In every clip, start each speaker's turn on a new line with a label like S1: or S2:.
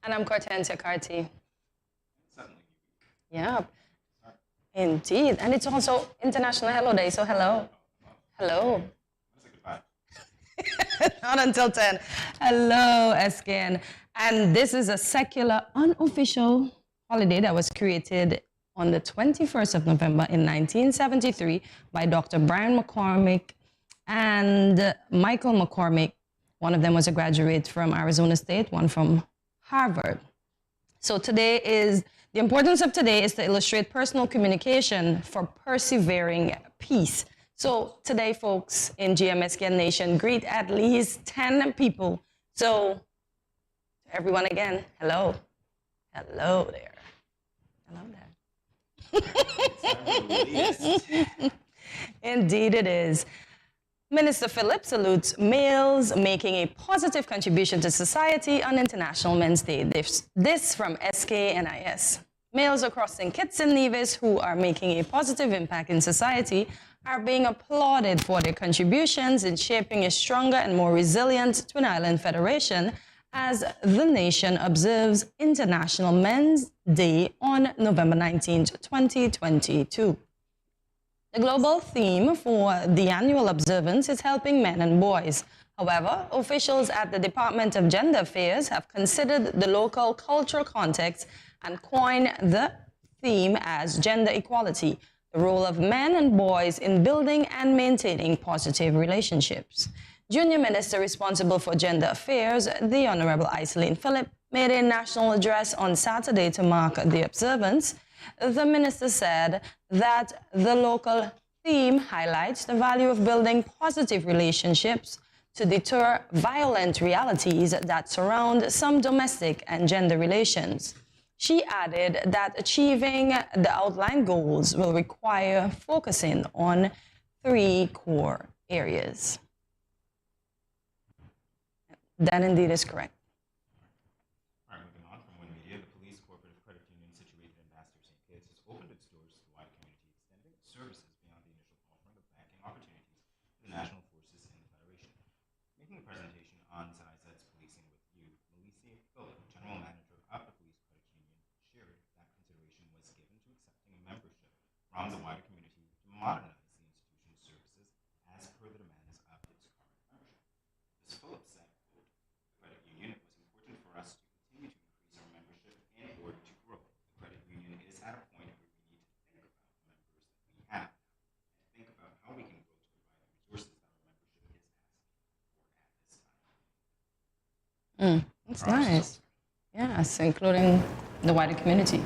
S1: And I'm Cortensia Carty. Yeah, indeed. And it's also International Hello Day, so hello. Hello. Not until 10. Hello, SKN. And this is a secular, unofficial holiday that was created on the 21st of November in 1973 by Dr. Brian McCormick and Michael McCormick. One of them was a graduate from Arizona State, one from Harvard. So today is, the importance of today is to illustrate personal communication for persevering peace. So today, folks, in GMSKN Nation, greet at least 10 people. So everyone again, hello. Hello there. Hello there. Indeed it is. Minister Philip salutes males making a positive contribution to society on International Men's Day. This from SKNIS. Males across St. Kitts and Nevis who are making a positive impact in society are being applauded for their contributions in shaping a stronger and more resilient Twin Island Federation as the nation observes International Men's Day on November 19, 2022. The global theme for the annual observance is helping men and boys. However, officials at the Department of Gender Affairs have considered the local cultural context and coined the theme as gender equality, the role of men and boys in building and maintaining positive relationships. Junior Minister responsible for gender affairs, the Honorable Iselin Phillip, made a national address on Saturday to mark the observance. The minister said that the local theme highlights the value of building positive relationships to deter violent realities that surround some domestic and gender relations. She added that achieving the outlined goals will require focusing on 3 core areas. That indeed is correct.
S2: All right, moving on from One Media, the Police Cooperative Credit Union situated in Ambassador St. Kitts has opened its doors to the wide community, extending services beyond the initial offering of banking opportunities to the national forces in the Federation. Making a presentation on SIZET's policing with you, Melissa Phillip, General Manager of the Police Credit Union, shared that consideration was given to accepting a membership from the wider community to modernize the institution's services as per the demands of its current membership. Ms. Phillip said, quote, "The credit union, it was important for us to continue to increase our membership in order to grow. The credit union is at a point where we need to think about the members that we have and think about how we can grow to provide the resources that our membership is asking for at this time."
S1: That's nice. Yes, including the wider community.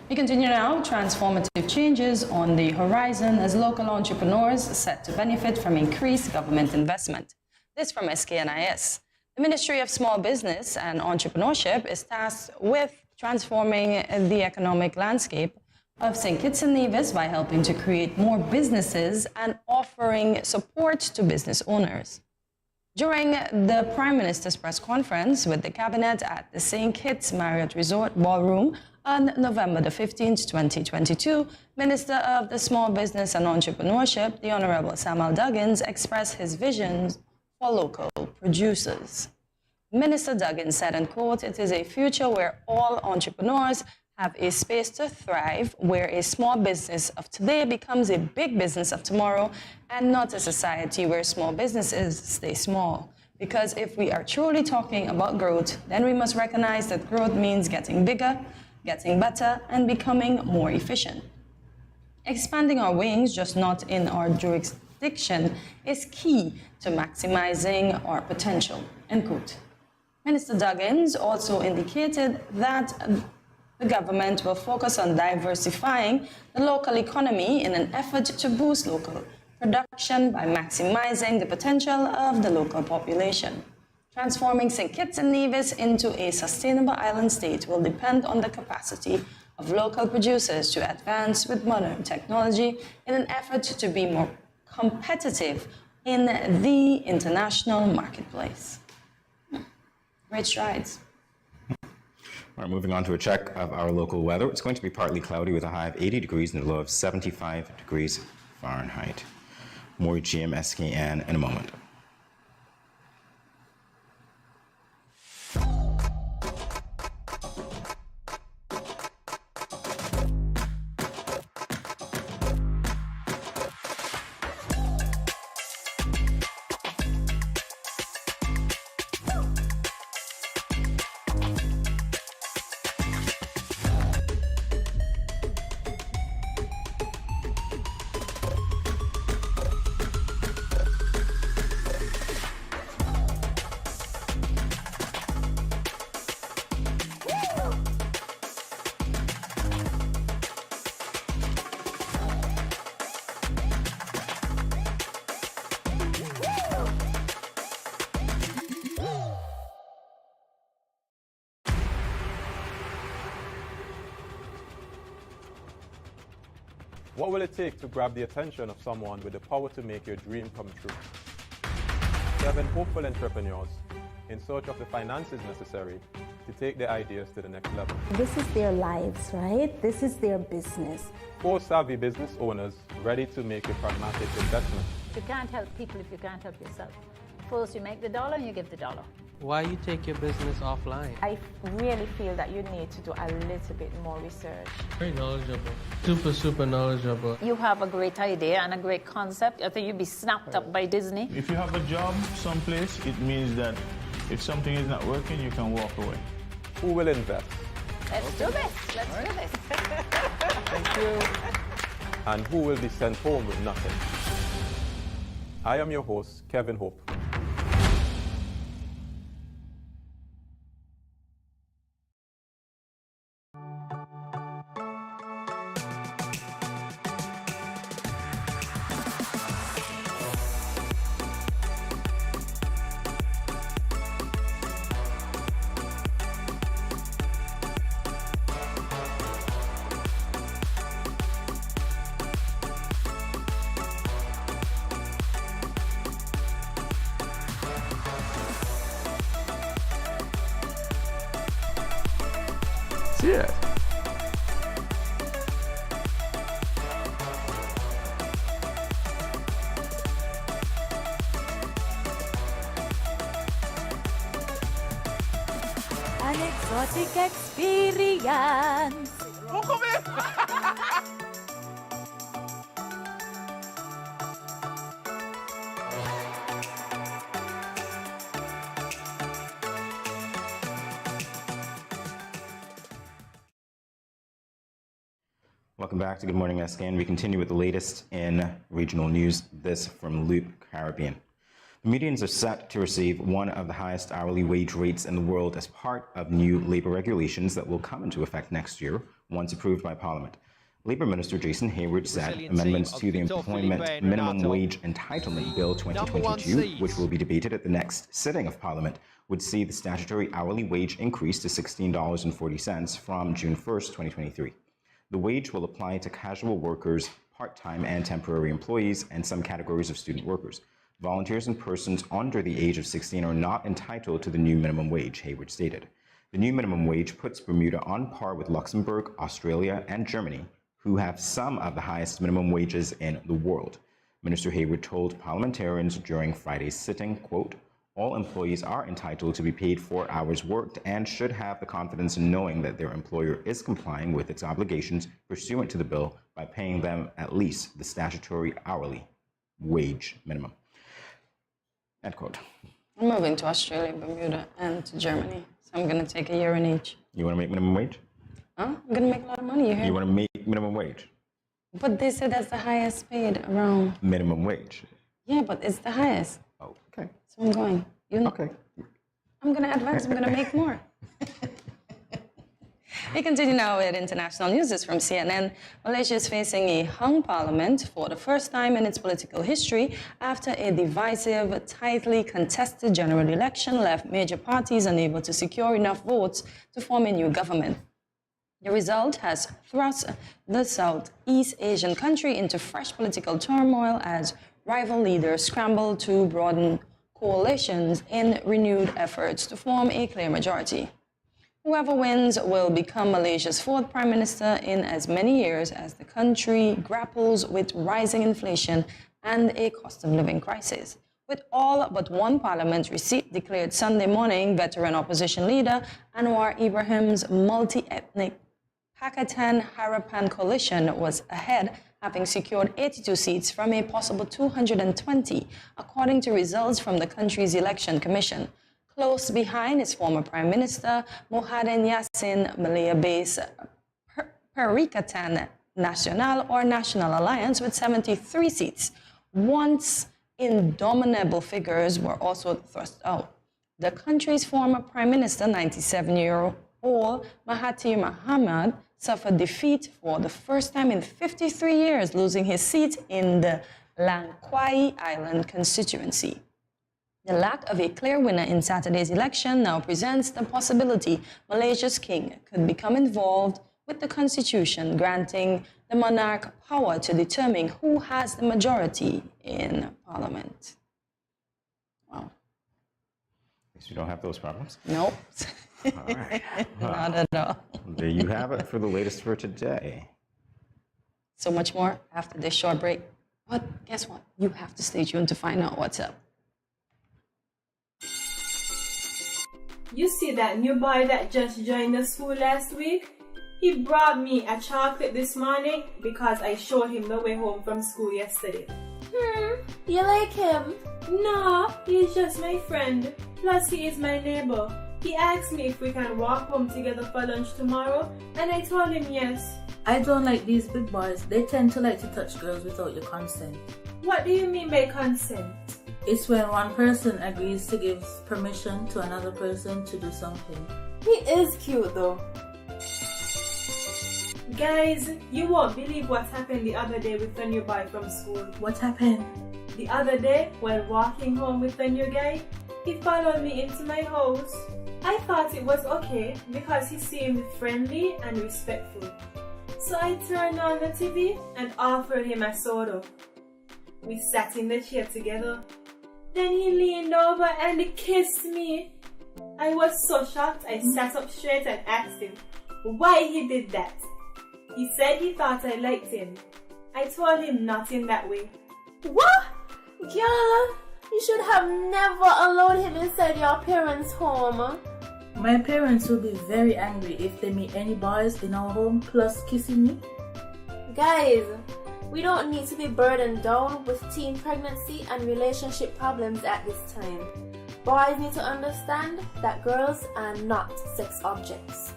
S1: We continue now. Transformative changes on the horizon as local entrepreneurs set to benefit from increased government investment. This from SKNIS. The Ministry of Small Business and Entrepreneurship is tasked with transforming the economic landscape of St. Kitts and Nevis by helping to create more businesses and offering support to business owners. During the Prime Minister's press conference with the Cabinet at the St. Kitts Marriott Resort Ballroom on November the 15th, 2022, Minister of the Small Business and Entrepreneurship, the Honorable Samuel Duggins, expressed his visions for local producers. Minister Duggins said, and quote, "It is a future where all entrepreneurs have a space to thrive, where a small business of today becomes a big business of tomorrow, and not a society where small businesses stay small. Because if we are truly talking about growth, then we must recognize that growth means getting bigger, getting better, and becoming more efficient. Expanding our wings, just not in our jurisdiction, is key to maximizing our potential," end quote. Minister Duggins also indicated that the government will focus on diversifying the local economy in an effort to boost local production by maximizing the potential of the local population. Transforming St. Kitts and Nevis into a sustainable island state will depend on the capacity of local producers to advance with modern technology in an effort to be more competitive in the international marketplace. Great strides.
S2: All right, moving on to a check of our local weather. It's going to be partly cloudy with a high of 80 degrees and a low of 75 degrees Fahrenheit. More GMSKN in a moment.
S3: What will it take to grab the attention of someone with the power to make your dream come true? 7 hopeful entrepreneurs in search of the finances necessary to take their ideas to the next level.
S4: This is their lives, right? This is their business.
S3: 4 savvy business owners ready to make a pragmatic investment.
S5: You can't help people if you can't help yourself. First you make the dollar and you give the dollar.
S6: Why you take your business offline?
S7: I really feel that you need to do a little bit more research.
S6: Very knowledgeable. Super knowledgeable.
S5: You have a great idea and a great concept. I think you'd be snapped up by Disney.
S8: If you have a job someplace, it means that if something is not working, you can walk away.
S3: Who will invest?
S5: Let's do this. Let's do this.
S3: Thank you. And who will be sent home with nothing? I am your host, Kevin Hope.
S8: Yeah.
S4: An exotic experience.
S2: Welcome back to Good Morning SKN. We continue with the latest in regional news. This from Loop Caribbean. The Medians are set to receive one of the highest hourly wage rates in the world as part of new labor regulations that will come into effect next year, once approved by Parliament. Labour Minister Jason Hayward said amendments to the Employment Minimum Wage Entitlement Bill 2022, which will be debated at the next sitting of Parliament, would see the statutory hourly wage increase to $16.40 from June 1st, 2023. The wage will apply to casual workers, part-time and temporary employees, and some categories of student workers. Volunteers and persons under the age of 16 are not entitled to the new minimum wage, Hayward stated. The new minimum wage puts Bermuda on par with Luxembourg, Australia, and Germany, who have some of the highest minimum wages in the world. Minister Hayward told parliamentarians during Friday's sitting, quote, "All employees are entitled to be paid for hours worked and should have the confidence in knowing that their employer is complying with its obligations pursuant to the bill by paying them at least the statutory hourly wage minimum." End quote.
S1: I'm moving to Australia, Bermuda, and to Germany. So I'm going to take a year in each.
S2: You want to make minimum wage?
S1: Huh? I'm going to make a lot of money, you hear?
S2: You want to make minimum wage?
S1: But they said that's the highest paid around.
S2: Minimum wage.
S1: Yeah, but it's the highest.
S2: Oh, okay.
S1: So I'm going.
S2: Okay.
S1: I'm going to advance. I'm going to make more. We continue now with international news. This is from CNN. Malaysia is facing a hung parliament for the first time in its political history after a divisive, tightly contested general election left major parties unable to secure enough votes to form a new government. The result has thrust the Southeast Asian country into fresh political turmoil as rival leaders scramble to broaden coalitions in renewed efforts to form a clear majority. Whoever wins will become Malaysia's fourth prime minister in as many years as the country grapples with rising inflation and a cost of living crisis. With all but one parliamentary seat declared Sunday morning, veteran opposition leader Anwar Ibrahim's multi-ethnic Pakatan Harapan coalition was ahead, having secured 82 seats from a possible 220, according to results from the country's election commission. Close behind is former Prime Minister Muhyiddin Yassin, Malaya-based Perikatan Nasional or National Alliance with 73 seats. Once indomitable figures were also thrust out. The country's former Prime Minister, 97-year-old Mahathir Mohamad, suffered defeat for the first time in 53 years, losing his seat in the Langkawi Island constituency. The lack of a clear winner in Saturday's election now presents the possibility Malaysia's king could become involved with the Constitution granting the monarch power to determine who has the majority in Parliament. Wow.
S2: At least you don't have those problems.
S1: Nope.
S2: All right.
S1: Not at all.
S2: There you have it for the latest for today.
S1: So much more after this short break. But guess what? You have to stay tuned to find out what's up.
S9: You see that new boy that just joined the school last week? He brought me a chocolate this morning because I showed him the way home from school yesterday.
S10: You like him?
S9: No, he's just my friend. Plus, he is my neighbor. He asked me if we can walk home together for lunch tomorrow, and I told him yes.
S11: I don't like these big boys. They tend to like to touch girls without your consent.
S9: What do you mean by consent?
S11: It's when one person agrees to give permission to another person to do something.
S10: He is cute though.
S9: Guys, you won't believe what happened the other day with the new boy from school.
S11: What happened?
S9: The other day, while walking home with the new guy, he followed me into my house. I thought it was okay because he seemed friendly and respectful. So I turned on the TV and offered him a soda. We sat in the chair together. Then he leaned over and kissed me. I was so shocked I sat up straight and asked him why he did that. He said he thought I liked him. I told him not in that way.
S10: What? Girl, you should have never allowed him inside your parents' home.
S11: My parents will be very angry if they meet any boys in our home plus kissing me.
S10: Guys, we don't need to be burdened down with teen pregnancy and relationship problems at this time. Boys need to understand that girls are not sex objects.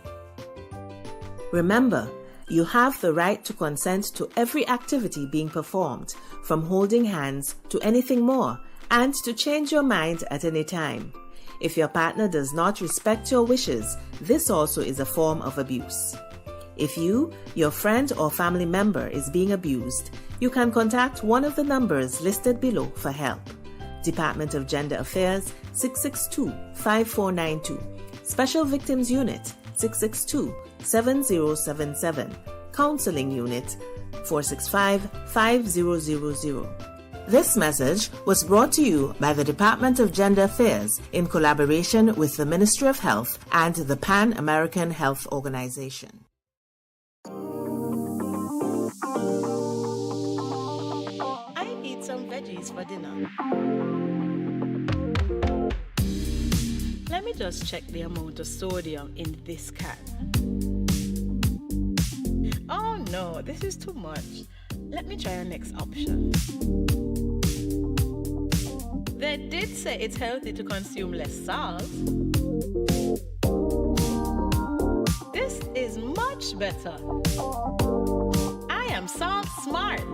S12: Remember, you have the right to consent to every activity being performed, from holding hands to anything more, and to change your mind at any time. If your partner does not respect your wishes, this also is a form of abuse. If you, your friend or family member is being abused, you can contact one of the numbers listed below for help. Department of Gender Affairs 662-5492, Special Victims Unit 662-7077, Counseling Unit 465-5000. This message was brought to you by the Department of Gender Affairs in collaboration with the Ministry of Health and the Pan American Health Organization.
S13: I eat some veggies for dinner. Let me just check the amount of sodium in this can. Oh no, this is too much. Let me try our next option. They did say it's healthy to consume less salt. This is much better. I am salt smart.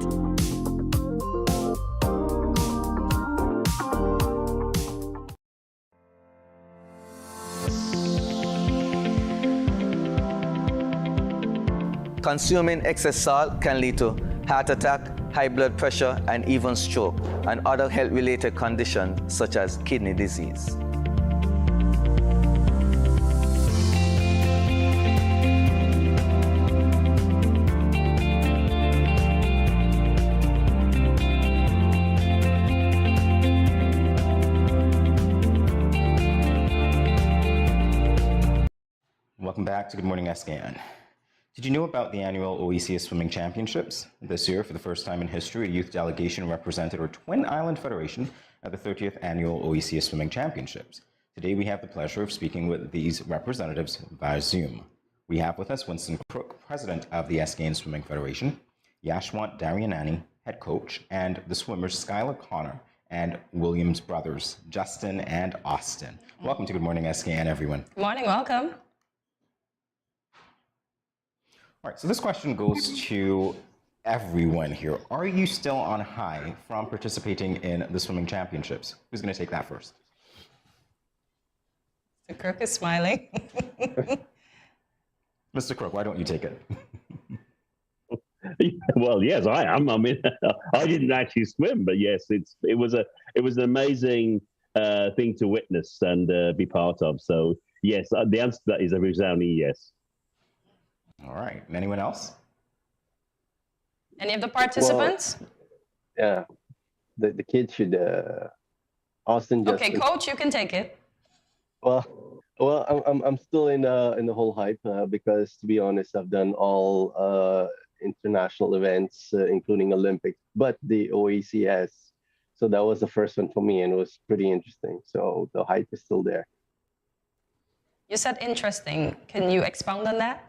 S14: Consuming excess salt can lead to heart attack, high blood pressure, and even stroke, and other health-related conditions such as kidney disease.
S2: Welcome back to Good Morning SKN. Did you know about the annual OECS Swimming Championships? This year, for the first time in history, a youth delegation represented our Twin Island Federation at the 30th Annual OECS Swimming Championships. Today, we have the pleasure of speaking with these representatives via Zoom. We have with us Winston Crook, President of the SKN Swimming Federation, Yashwant Darianani, Head Coach, and the swimmers Skylar Connor and Williams brothers, Justin and Austin. Welcome to Good Morning SKN, everyone.
S1: Good morning, welcome.
S2: All right, so this question goes to everyone here. Are you still on high from participating in the swimming championships? Who's going to take that first?
S1: Mr. Crook is smiling.
S2: Mr. Crook, why don't you take it?
S15: Well, yes, I am. I mean, I didn't actually swim, but yes, it was an amazing thing to witness and be part of. So yes, the answer to that is a resounding yes.
S2: All right. Anyone else?
S1: Any of the participants?
S16: Yeah, the kids should. Austin.
S1: Okay,
S16: Justin.
S1: coach, you can take it.
S16: Well, I'm still in the whole hype because, to be honest, I've done all international events, including Olympics, but the OECS. So that was the first one for me, and it was pretty interesting. So the hype is still there.
S1: You said interesting. Can you expound on that?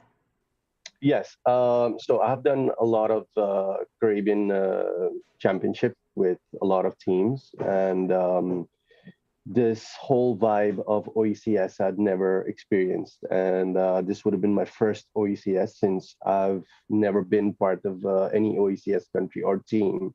S16: Yes. So I've done a lot of Caribbean championship with a lot of teams, and this whole vibe of OECS I'd never experienced, and this would have been my first OECS since I've never been part of any OECS country or team.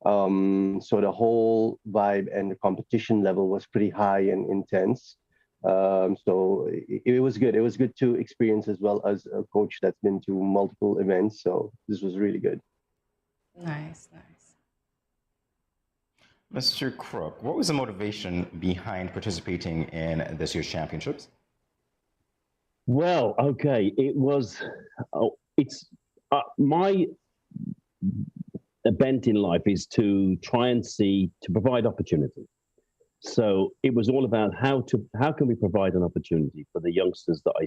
S16: So the whole vibe and the competition level was pretty high and intense. So it was good. It was good to experience as well as a coach that's been to multiple events. So this was really good.
S1: Nice, nice.
S2: Mr. Crook, what was the motivation behind participating in this year's championships?
S15: Well, okay, it's my bent in life is to try and to provide opportunity. So it was all about how can we provide an opportunity for the youngsters that I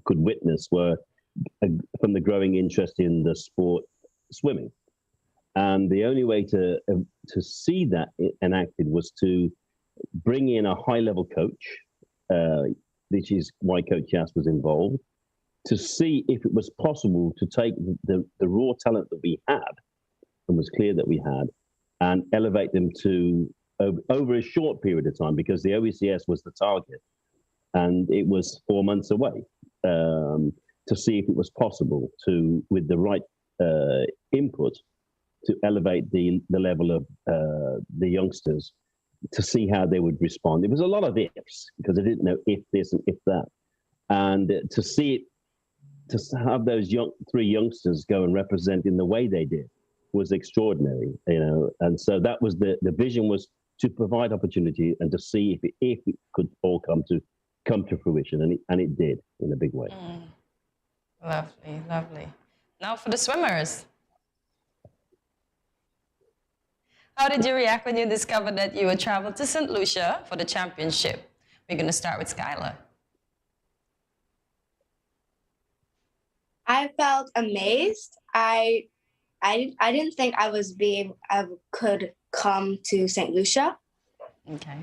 S15: could witness were from the growing interest in the sport swimming. And the only way to see that enacted was to bring in a high-level coach, which is why Coach Yass was involved, to see if it was possible to take the raw talent that we had, and was clear that we had, and elevate them to over a short period of time, because the OECS was the target, and it was 4 months away, to see if it was possible to, with the right input, to elevate the level of the youngsters, to see how they would respond. It was a lot of ifs, because I didn't know if this and if that. And to see it, to have those three youngsters go and represent in the way they did was extraordinary, you know. And so that was the vision, was to provide opportunity and to see if it could all come to fruition, and it did in a big way.
S1: Lovely, lovely. Now for the swimmers. How did you react when you discovered that you would travel to St. Lucia for the championship? We're going to start with Skylar.
S17: I felt amazed. I didn't think I could come to St. Lucia.
S1: Okay.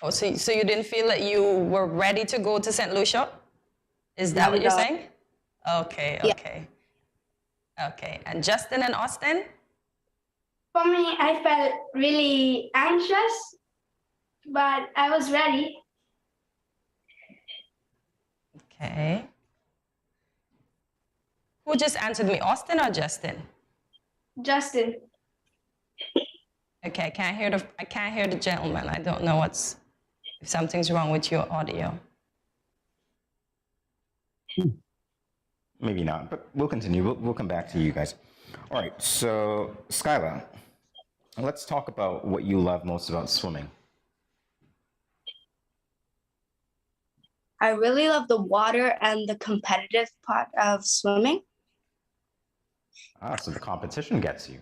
S1: Oh, so you didn't feel that you were ready to go to St. Lucia? Is that what you're saying? Okay, okay. Yeah. Okay, and Justin and Austin?
S18: For me, I felt really anxious, but I was ready.
S1: Okay. Who just answered me, Austin or Justin?
S18: Justin.
S1: Okay, I can't hear the gentleman. I don't know if something's wrong with your audio.
S2: Maybe not, but we'll continue. We'll come back to you guys. All right, so Skylar, let's talk about what you love most about swimming.
S17: I really love the water and the competitive part of swimming.
S2: So the competition gets you.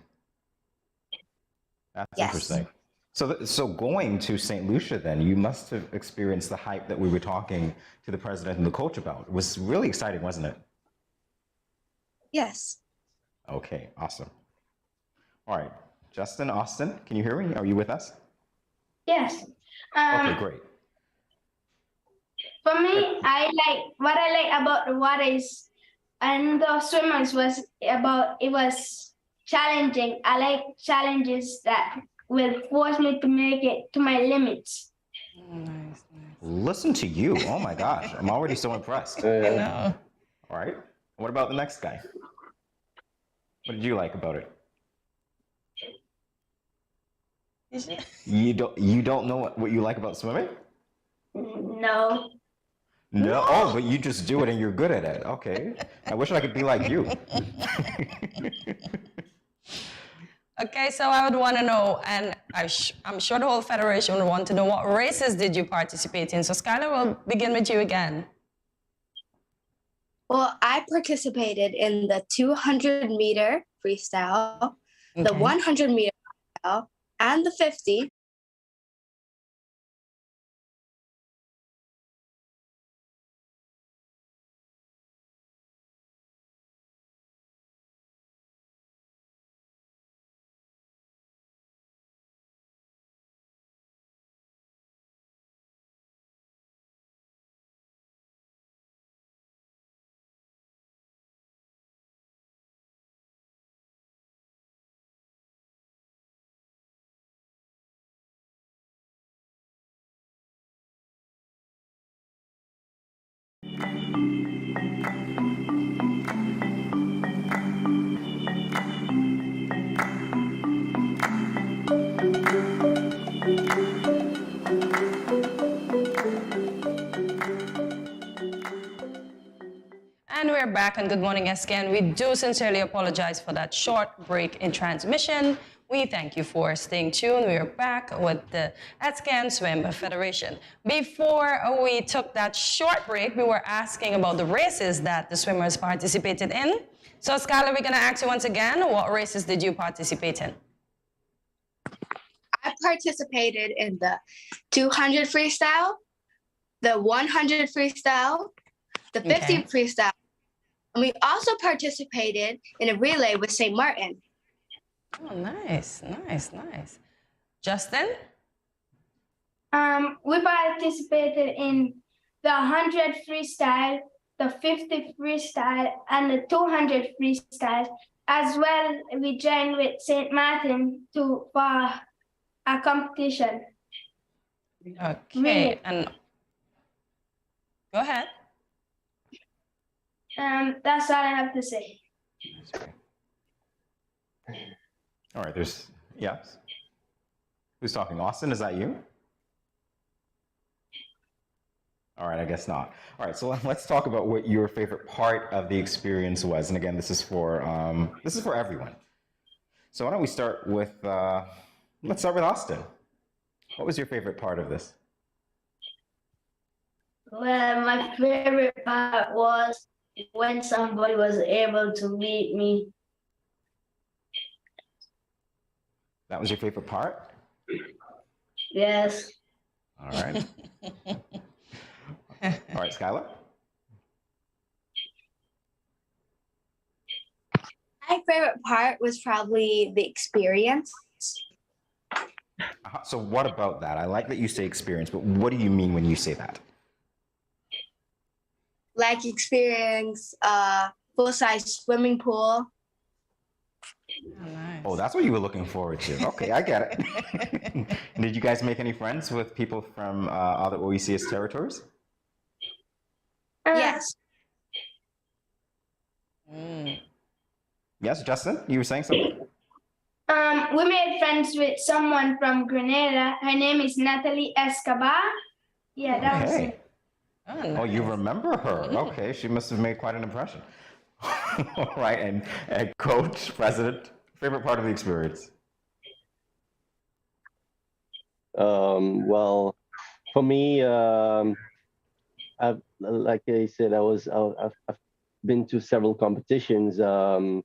S2: That's
S17: Yes.
S2: interesting. So going to St. Lucia, then, you must have experienced the hype that we were talking to the president and the coach about. It was really exciting, wasn't it?
S17: Yes.
S2: Okay, awesome. All right, Justin, Austin, can you hear me? Are you with us?
S18: Yes.
S2: Okay, great.
S18: For me, what I like about the water is, and the swimmers was challenging. I like challenges that will force me to make it to my limits.
S1: Nice.
S2: Listen to you. Oh my gosh, I'm already so impressed.
S1: I know.
S2: All right, what about the next guy? What did you like about it? You don't know what you like about swimming?
S18: No.
S2: No. Oh, but you just do it and you're good at it. Okay. I wish I could be like you.
S1: Okay, so I would want to know, and I'm sure the whole federation would want to know, what races did you participate in? So Skylar, we'll begin with you again.
S17: Well, I participated in the 200-meter freestyle, the 100-meter freestyle, and the 50.
S1: And we're back on Good Morning SKN. We do sincerely apologize for that short break in transmission. We thank you for staying tuned. We are back with the SKN Swim Federation. Before we took that short break, we were asking about the races that the swimmers participated in. So, Skylar, we're going to ask you once again, what races did you participate in?
S17: I participated in the 200 freestyle, the 100 freestyle, the 50 freestyle, and we also participated in a relay with St. Martin.
S1: Oh, nice, nice, nice. Justin?
S18: We participated in the 100 freestyle, the 50 freestyle, and the 200 freestyle. As well, we joined with St. Martin for a competition.
S1: Okay,
S18: Really?
S1: and go ahead.
S18: That's all I have to say.
S2: All right, yes. Who's talking? Austin, is that you? All right, I guess not. All right, so let's talk about what your favorite part of the experience was. And again, this is for everyone. So why don't we start with, let's start with Austin. What was your favorite part of this?
S18: Well, my favorite part was when somebody was able to beat me.
S2: That was your favorite part?
S18: Yes.
S2: All right. All right, Skylar?
S17: My favorite part was probably the experience.
S2: So what about that? I like that you say experience, but what do you mean when you say that?
S17: Like experience, full-size swimming pool.
S1: Oh, nice.
S2: Oh, that's what you were looking forward to. Okay, I get it. Did you guys make any friends with people from other OECS territories?
S17: Yes.
S2: Yes, Justin, you were saying something?
S18: We made friends with someone from Grenada. Her name is Natalie Escobar. Yeah, that was it.
S1: Oh, nice.
S2: Oh, you remember her? Okay, she must have made quite an impression. All right, and coach, president, favorite part of the experience?
S16: Well, for me, like I said, I've been to several competitions, and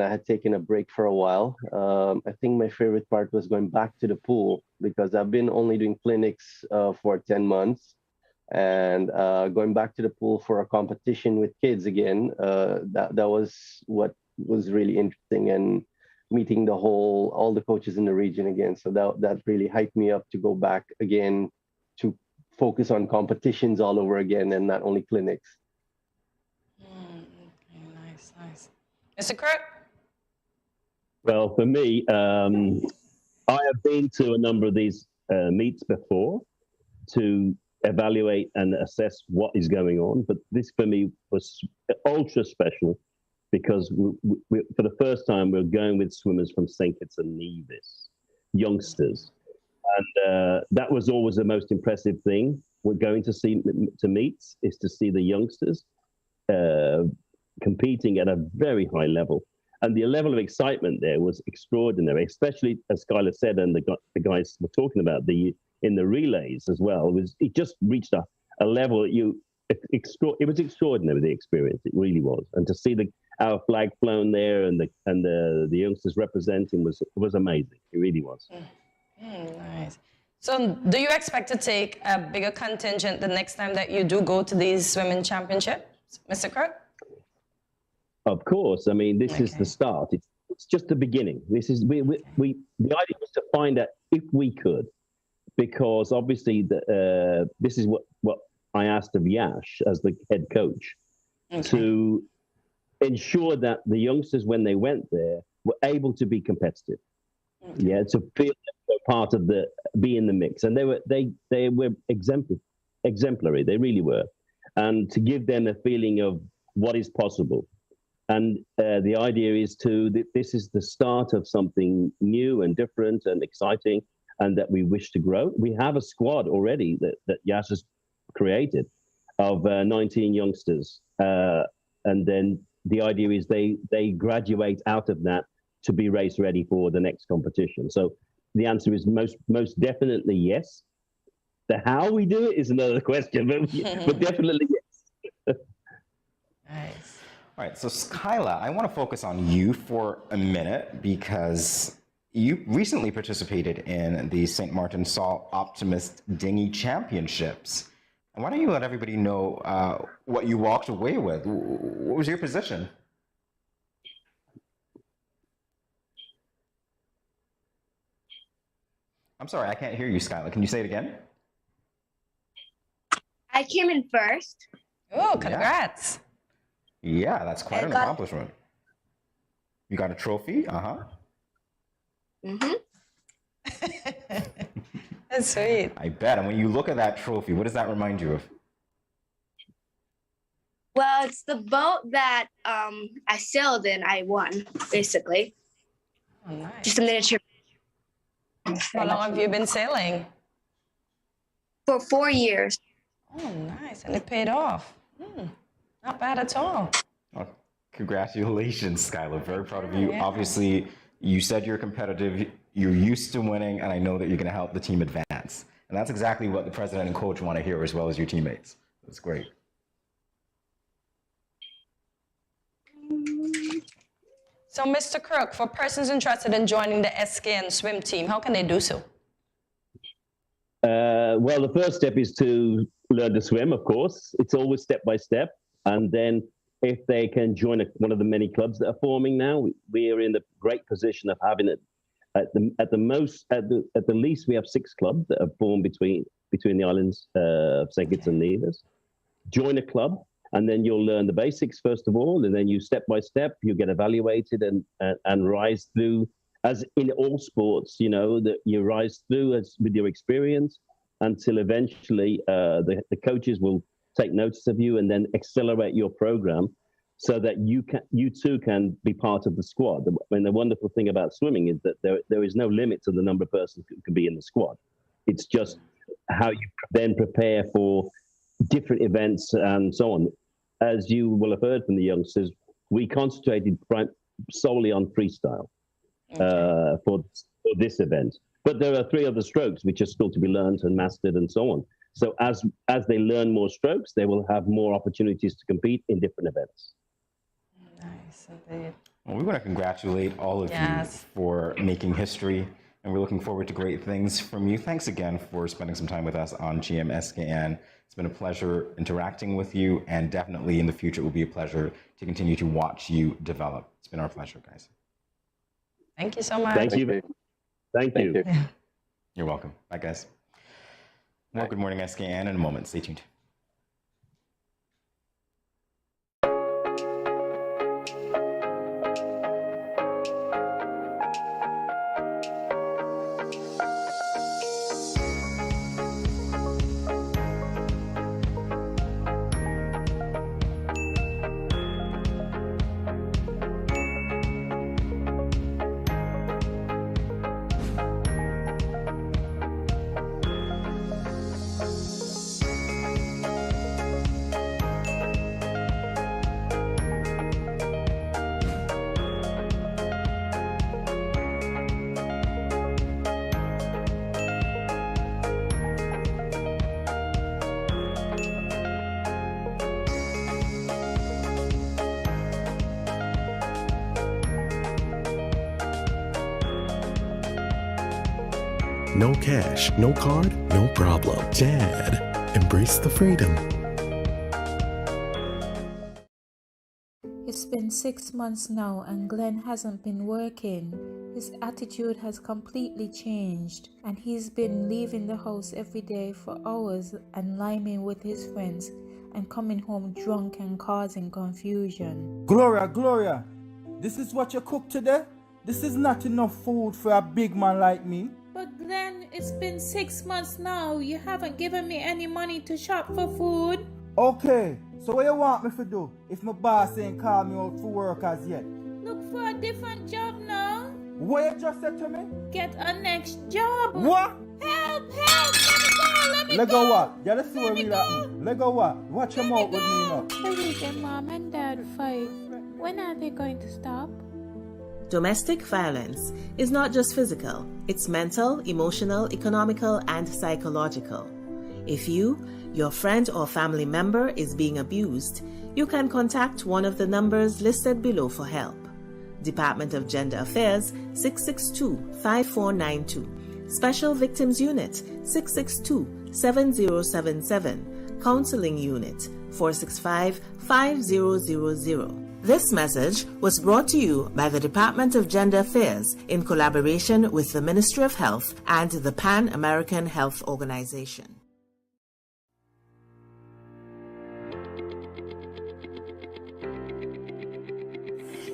S16: I had taken a break for a while. I think my favorite part was going back to the pool because I've been only doing clinics for 10 months. And going back to the pool for a competition with kids again, that was what was really interesting, and meeting all the coaches in the region again. So that really hyped me up to go back again to focus on competitions all over again and not only clinics.
S1: Okay, nice, nice. Mr. Kirk?
S15: Well, for me, I have been to a number of these meets before to evaluate and assess what is going on. But this for me was ultra special because we, for the first time, we're going with swimmers from St. Kitts and Nevis, youngsters. And that was always the most impressive thing. We're going to meets is to see the youngsters competing at a very high level. And the level of excitement there was extraordinary, especially as Skylar said, and the guys were talking about in the relays as well. It just reached a level that it was extraordinary, the experience. It really was. And to see our flag flown there and the youngsters representing was amazing. It really was.
S1: Nice. So do you expect to take a bigger contingent the next time that you do go to these swimming championships, Mr. Crook?
S15: Of course. I mean, this is the start. It's just the beginning. This is the idea was to find out if we could, because obviously this is what I asked of Yash as the head coach, to ensure that the youngsters, when they went there, were able to be competitive. Yeah, to feel part of be in the mix, and they were exemplary. They really were, and to give them a feeling of what is possible. And the idea is this is the start of something new and different and exciting, and that we wish to grow. We have a squad already that Yash has created of 19 youngsters, and then the idea is they graduate out of that to be race ready for the next competition. So the answer is most definitely yes. The how we do it is another question, but definitely yes.
S1: Nice.
S2: All right, so Skyla, I want to focus on you for a minute because you recently participated in the St. Martin Saul Optimist Dinghy Championships. And why don't you let everybody know what you walked away with? What was your position? I'm sorry, I can't hear you, Skyla. Can you say it again?
S17: I came in first.
S1: Oh, congrats.
S2: Yeah, that's quite an accomplishment. You got a trophy?
S17: Mm-hmm.
S1: That's sweet.
S2: I bet. And when you look at that trophy, what does that remind you of?
S17: Well, it's the boat that I sailed in. I won, basically.
S1: Oh, nice.
S17: Just a miniature.
S1: How long have you been sailing?
S17: For 4 years.
S1: Oh, nice. And it paid off. Not bad at all.
S2: Oh, congratulations, Skyla. Very proud of you. Yeah. Obviously, you said you're competitive. You're used to winning, and I know that you're going to help the team advance. And that's exactly what the president and coach want to hear, as well as your teammates. That's great.
S1: So, Mr. Crook, for persons interested in joining the SKN swim team, how can they do so?
S15: Well, the first step is to learn to swim, of course. It's always step by step. And then if they can join one of the many clubs that are forming now, we are in the great position of having it at the least we have 6 clubs that have formed between the islands of St. Kitts and Nevis. Join a club, and then you'll learn the basics first of all, and then you step by step you get evaluated and rise through, as in all sports, you know, that you rise through with your experience until eventually the coaches will take notice of you and then accelerate your program so that you too can be part of the squad. I mean, the wonderful thing about swimming is that there is no limit to the number of persons who can be in the squad. It's just how you then prepare for different events and so on. As you will have heard from the youngsters, we concentrated solely on freestyle for this event. But there are 3 other strokes which are still to be learned and mastered and so on. So as they learn more strokes, they will have more opportunities to compete in different events.
S1: Nice, indeed.
S2: Well, we want to congratulate all of you for making history, and we're looking forward to great things from you. Thanks again for spending some time with us on GMSKN. It's been a pleasure interacting with you, and definitely in the future it will be a pleasure to continue to watch you develop. It's been our pleasure, guys.
S1: Thank you so much.
S15: Thank you. Thank you.
S2: You're welcome. Bye, guys. More Good Morning SKN in a moment. Stay tuned.
S19: No cash, no card, no problem. Dad, embrace the freedom.
S20: It's been 6 months now and Glenn hasn't been working. His attitude has completely changed and he's been leaving the house every day for hours and liming with his friends and coming home drunk and causing confusion.
S21: Gloria, this is what you cooked today? This is not enough food for a big man like me.
S20: But Glenn, it's been 6 months now. You haven't given me any money to shop for food.
S21: Okay, so what you want me to do if my boss ain't called me out for work as yet?
S20: Look for a different job now.
S21: What you just said to me?
S20: Get a next job.
S21: What?
S20: Help! Let me
S21: Let
S20: go!
S21: go what? You just see what we like me. Let go what? Watch your mouth with me now.
S20: The weekend mom and dad fight. When are they going to stop?
S12: Domestic violence is not just physical, it's mental, emotional, economical, and psychological. If you, your friend or family member is being abused, you can contact one of the numbers listed below for help. Department of Gender Affairs 662-5492, Special Victims Unit 662-7077, Counseling Unit 465-5000. This message was brought to you by the Department of Gender Affairs in collaboration with the Ministry of Health and the Pan American Health Organization.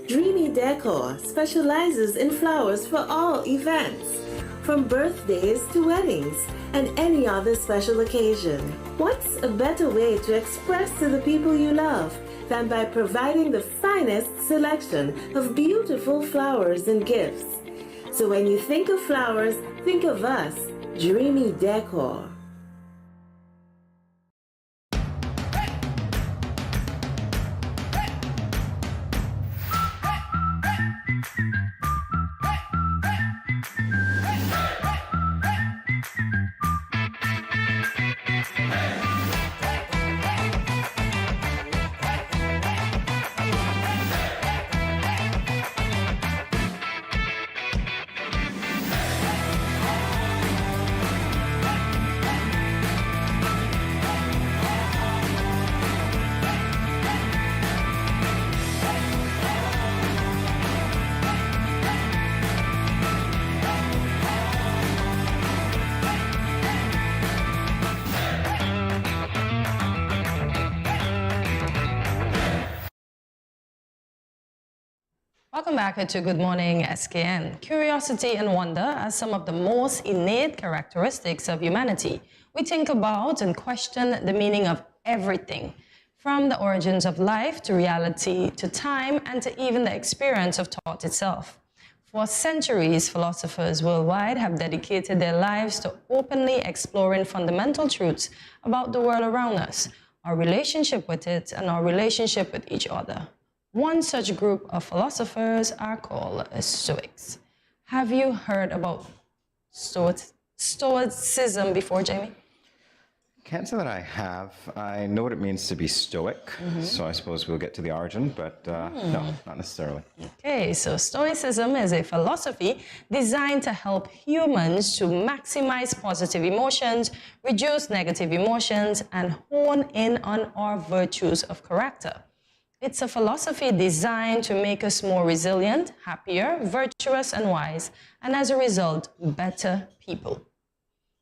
S12: Dreamy Decor specializes in flowers for all events, from birthdays to weddings and any other special occasion. What's a better way to express to the people you love than by providing the finest selection of beautiful flowers and gifts? So when you think of flowers, think of us, Dreamy Decor.
S1: Welcome back to Good Morning SKN. Curiosity and wonder are some of the most innate characteristics of humanity. We think about and question the meaning of everything, from the origins of life to reality to time and to even the experience of thought itself. For centuries, philosophers worldwide have dedicated their lives to openly exploring fundamental truths about the world around us, our relationship with it, and our relationship with each other. One such group of philosophers are called Stoics. Have you heard about Stoicism before, Jamie?
S2: Can't say that I have. I know what it means to be stoic, so I suppose we'll get to the origin, but no, not necessarily.
S1: Okay, so Stoicism is a philosophy designed to help humans to maximize positive emotions, reduce negative emotions, and hone in on our virtues of character. It's a philosophy designed to make us more resilient, happier, virtuous, and wise, and as a result, better people.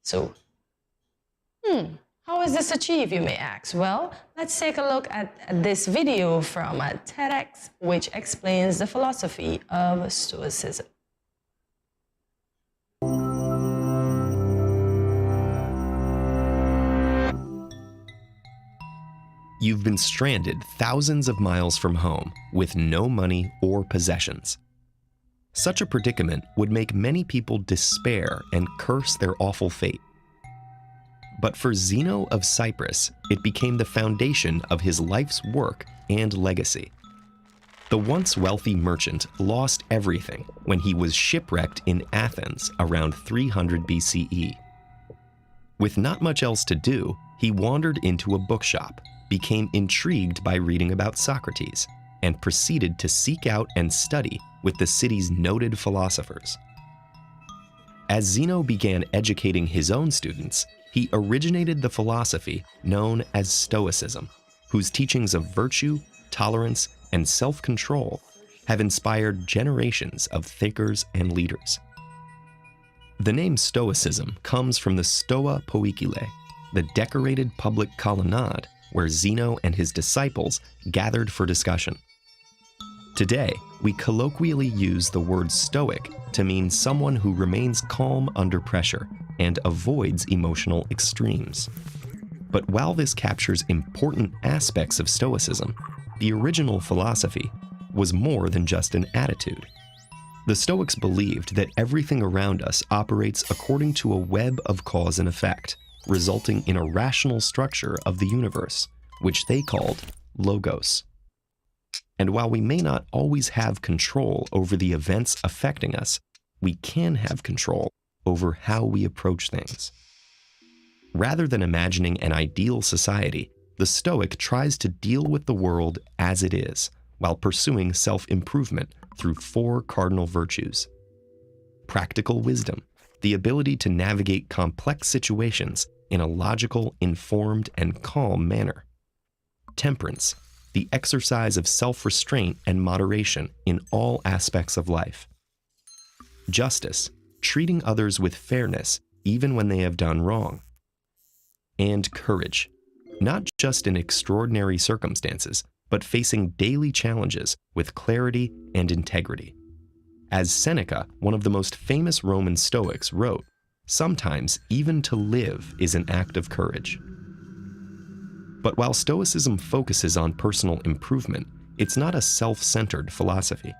S1: So, how is this achieved, you may ask? Well, let's take a look at this video from TEDx, which explains the philosophy of Stoicism.
S22: You've been stranded thousands of miles from home with no money or possessions. Such a predicament would make many people despair and curse their awful fate. But for Zeno of Cyprus, it became the foundation of his life's work and legacy. The once wealthy merchant lost everything when he was shipwrecked in Athens around 300 BCE. With not much else to do, he wandered into a bookshop, became intrigued by reading about Socrates, and proceeded to seek out and study with the city's noted philosophers. As Zeno began educating his own students, he originated the philosophy known as Stoicism, whose teachings of virtue, tolerance, and self-control have inspired generations of thinkers and leaders. The name Stoicism comes from the Stoa Poikile, the decorated public colonnade where Zeno and his disciples gathered for discussion. Today, we colloquially use the word stoic to mean someone who remains calm under pressure and avoids emotional extremes. But while this captures important aspects of Stoicism, the original philosophy was more than just an attitude. The Stoics believed that everything around us operates according to a web of cause and effect, resulting in a rational structure of the universe, which they called logos. And while we may not always have control over the events affecting us, we can have control over how we approach things. Rather than imagining an ideal society, the Stoic tries to deal with the world as it is, while pursuing self-improvement through 4 cardinal virtues. Practical wisdom, the ability to navigate complex situations in a logical, informed, and calm manner. Temperance, the exercise of self-restraint and moderation in all aspects of life. Justice, treating others with fairness even when they have done wrong. And courage, not just in extraordinary circumstances, but facing daily challenges with clarity and integrity. As Seneca, one of the most famous Roman Stoics, wrote, "Sometimes even to live is an act of courage." But while Stoicism focuses on personal improvement, it's not a self-centered philosophy.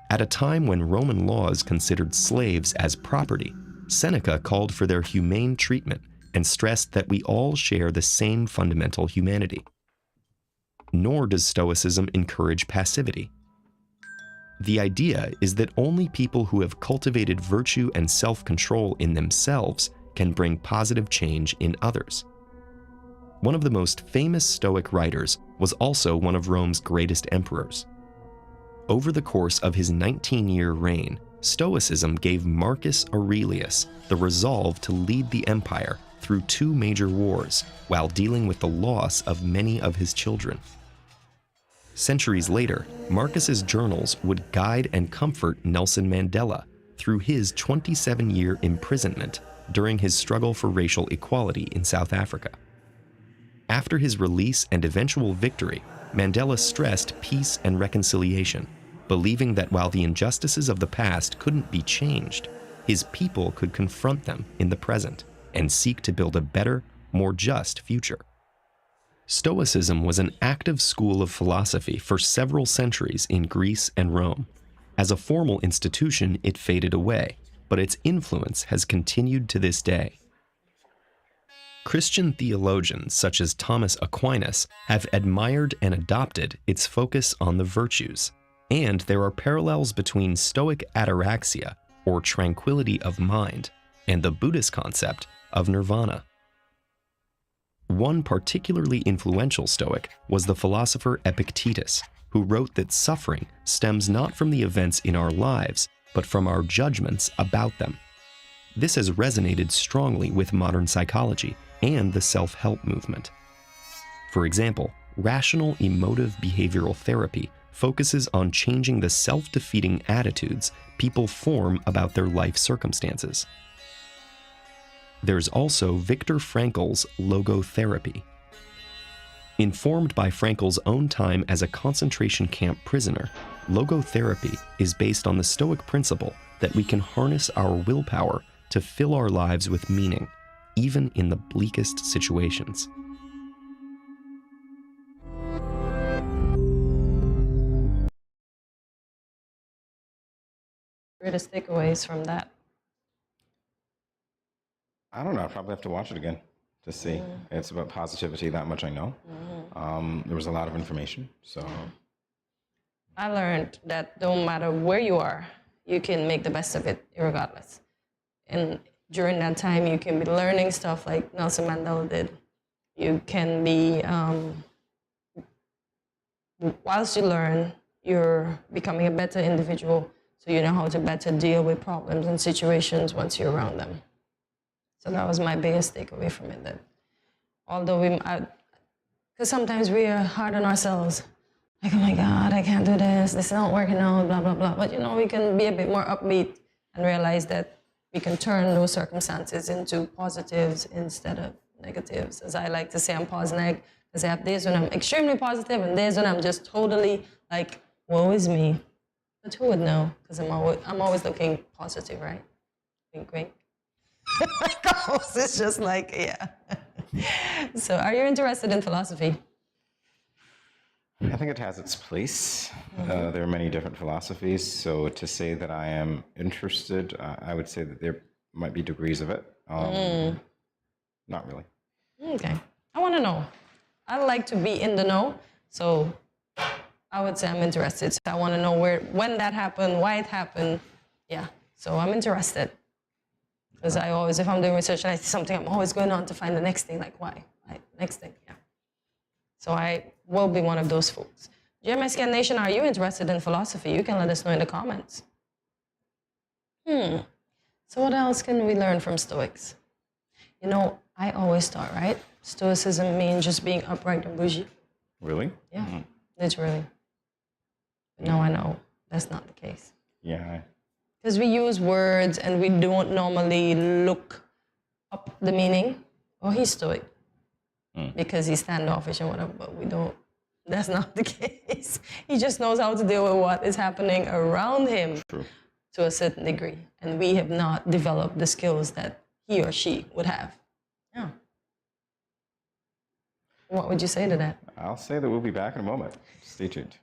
S22: At a time when Roman laws considered slaves as property, Seneca called for their humane treatment and stressed that we all share the same fundamental humanity. Nor does Stoicism encourage passivity. The idea is that only people who have cultivated virtue and self-control in themselves can bring positive change in others. One of the most famous Stoic writers was also one of Rome's greatest emperors. Over the course of his 19-year reign, Stoicism gave Marcus Aurelius the resolve to lead the empire through 2 major wars while dealing with the loss of many of his children. Centuries later, Marcus's journals would guide and comfort Nelson Mandela through his 27-year imprisonment during his struggle for racial equality in South Africa. After his release and eventual victory, Mandela stressed peace and reconciliation, believing that while the injustices of the past couldn't be changed, his people could confront them in the present and seek to build a better, more just future. Stoicism was an active school of philosophy for several centuries in Greece and Rome. As a formal institution, it faded away, but its influence has continued to this day. Christian theologians such as Thomas Aquinas have admired and adopted its focus on the virtues, and there are parallels between Stoic ataraxia, or tranquility of mind, and the Buddhist concept of nirvana. One particularly influential Stoic was the philosopher Epictetus, who wrote that suffering stems not from the events in our lives, but from our judgments about them. This has resonated strongly with modern psychology and the self-help movement. For example, rational emotive behavioral therapy focuses on changing the self-defeating attitudes people form about their life circumstances. There's also Viktor Frankl's logotherapy. Informed by Frankl's own time as a concentration camp prisoner, logotherapy is based on the Stoic principle that we can harness our willpower to fill our lives with meaning, even in the bleakest situations.
S1: Greatest takeaways from that?
S2: I don't know. I probably have to watch it again to see. It's about positivity, that much I know. There was a lot of information, so.
S1: I learned that no matter where you are, you can make the best of it regardless. And during that time, you can be learning stuff like Nelson Mandela did. You can be, whilst you learn, you're becoming a better individual so you know how to better deal with problems and situations once you're around them. So that was my biggest takeaway from it, that although because sometimes we are hard on ourselves, like, oh my God, I can't do this is not working out, blah, blah, blah. But, you know, we can be a bit more upbeat and realize that we can turn those circumstances into positives instead of negatives. As I like to say, I'm pos-neg, because I have days when I'm extremely positive and days when I'm just totally like, woe is me. But who would know? Because I'm always looking positive, right? Wink, wink. It's just like, yeah. So are you interested in philosophy?
S2: I think it has its place. There are many different philosophies. So to say that I am interested, I would say that there might be degrees of it. Not really.
S1: Okay. I want to know. I like to be in the know. So I would say I'm interested. So I want to know when that happened, why it happened. Yeah. So I'm interested. Because I always, if I'm doing research and I see something, I'm always going on to find the next thing, like why? Next thing, yeah. So I will be one of those folks. GMSKN Nation, are you interested in philosophy? You can let us know in the comments. So what else can we learn from Stoics? You know, I always thought, right? Stoicism means just being upright and bougie.
S2: Really?
S1: Yeah, literally. But now I know that's not the case.
S2: Yeah.
S1: Because we use words and we don't normally look up the meaning. Oh, he's stoic because he's standoffish and whatever, but we don't. That's not the case. He just knows how to deal with what is happening around him to a certain degree. And we have not developed the skills that he or she would have. Yeah. What would you say to that?
S2: I'll say that we'll be back in a moment. Stay tuned.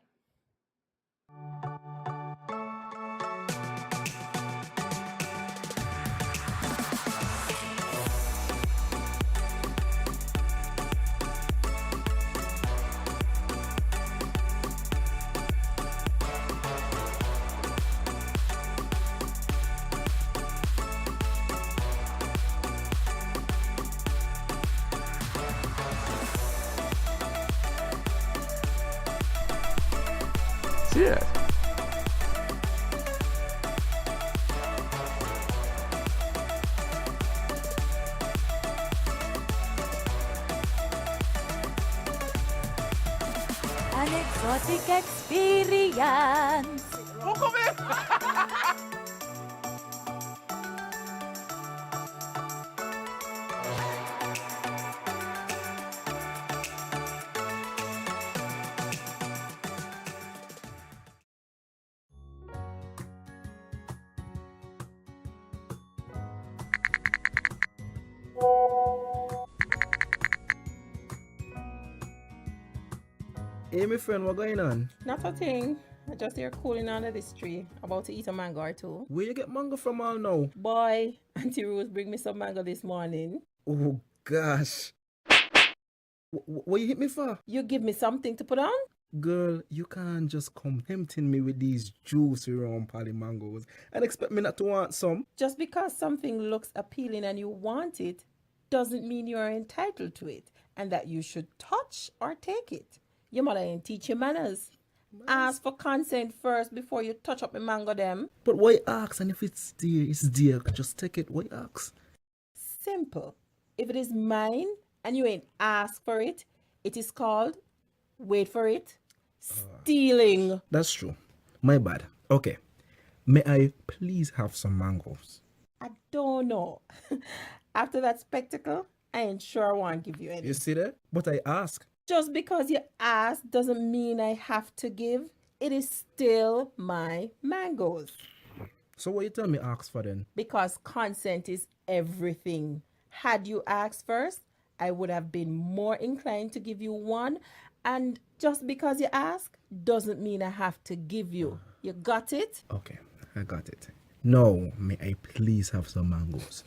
S19: Yeah.
S6: An exotic experience.
S21: Oh, come in!
S7: Hey, my friend, what going on?
S23: Not a thing. I just here cooling under this tree, about to eat a mango or two.
S7: Where you get mango from all now?
S23: Boy, Auntie Rose bring me some mango this morning.
S7: Oh, gosh. What you hit me for?
S23: You give me something to put on?
S7: Girl, you can't just come tempting me with these juicy round pally mangoes and expect me not to want some.
S23: Just because something looks appealing and you want it, doesn't mean you are entitled to it and that you should touch or take it. Your mother ain't teach you manners. Ask for consent first before you touch up the mango them.
S7: But why ask? And if it's dear, just take it. Why ask?
S23: Simple. If it is mine and you ain't asked for it, it is called, wait for it, stealing.
S7: That's true. My bad. Okay. May I please have some mangoes?
S23: I don't know. After that spectacle, I ain't sure I want to give you any.
S7: You see that? But I ask.
S23: Just because you ask doesn't mean I have to give. It is still my mangoes.
S7: So what you tell me ask for then?
S23: Because consent is everything. Had you asked first, I would have been more inclined to give you one. And just because you ask doesn't mean I have to give you. You got it?
S7: Okay, I got it. Now, may I please have some mangoes?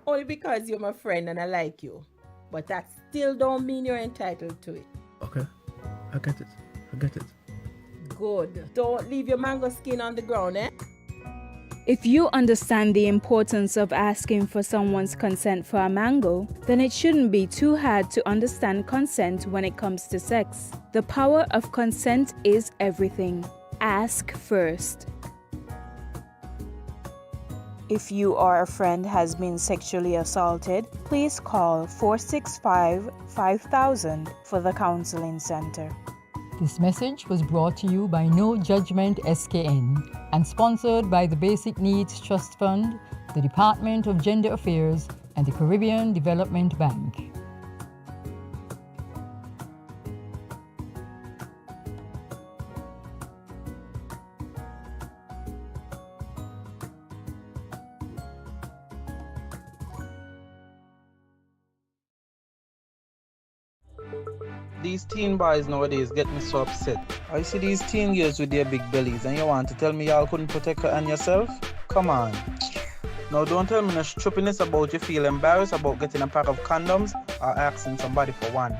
S23: Only because you're my friend and I like you. But that still don't mean you're entitled to it.
S7: Okay, I get it. I get it.
S23: Good. Don't leave your mango skin on the ground, eh?
S20: If you understand the importance of asking for someone's consent for a mango, then it shouldn't be too hard to understand consent when it comes to sex. The power of consent is everything. Ask first. If you or a friend has been sexually assaulted, please call 465-5000 for the Counseling Center.
S3: This message was brought to you by No Judgment SKN and sponsored by the Basic Needs Trust Fund, the Department of Gender Affairs, and the Caribbean Development Bank.
S21: These teen boys nowadays get me so upset. I see these teen girls with their big bellies and you want to tell me y'all couldn't protect her and yourself? Come on. Now don't tell me no stupidness about you feel embarrassed about getting a pack of condoms or asking somebody for one.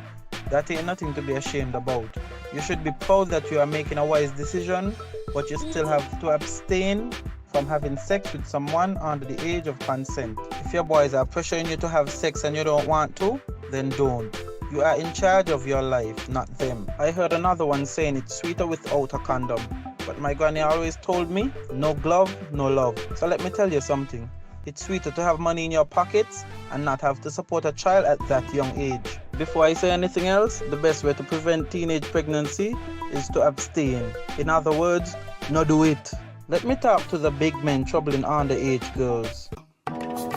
S21: That ain't nothing to be ashamed about. You should be proud that you are making a wise decision, but you still have to abstain from having sex with someone under the age of consent. If your boys are pressuring you to have sex and you don't want to, then don't. You are in charge of your life, not them. I heard another one saying it's sweeter without a condom. But my granny always told me, no glove, no love. So let me tell you something. It's sweeter to have money in your pockets and not have to support a child at that young age. Before I say anything else, the best way to prevent teenage pregnancy is to abstain. In other words, no do it. Let me talk to the big men troubling underage girls.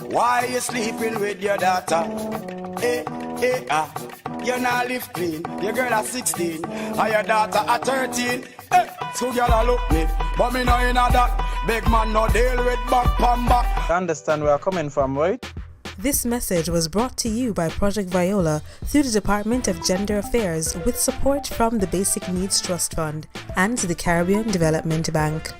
S5: Why you sleeping with your daughter? You not live clean. Your girl at 16 and your daughter at 13. So girl look me, but me know in that. Big man no deal with back pan back.
S21: You understand where I'm coming from, right?
S8: This message was brought to you by Project Viola through the Department of Gender Affairs with support from the Basic Needs Trust Fund and the Caribbean Development Bank.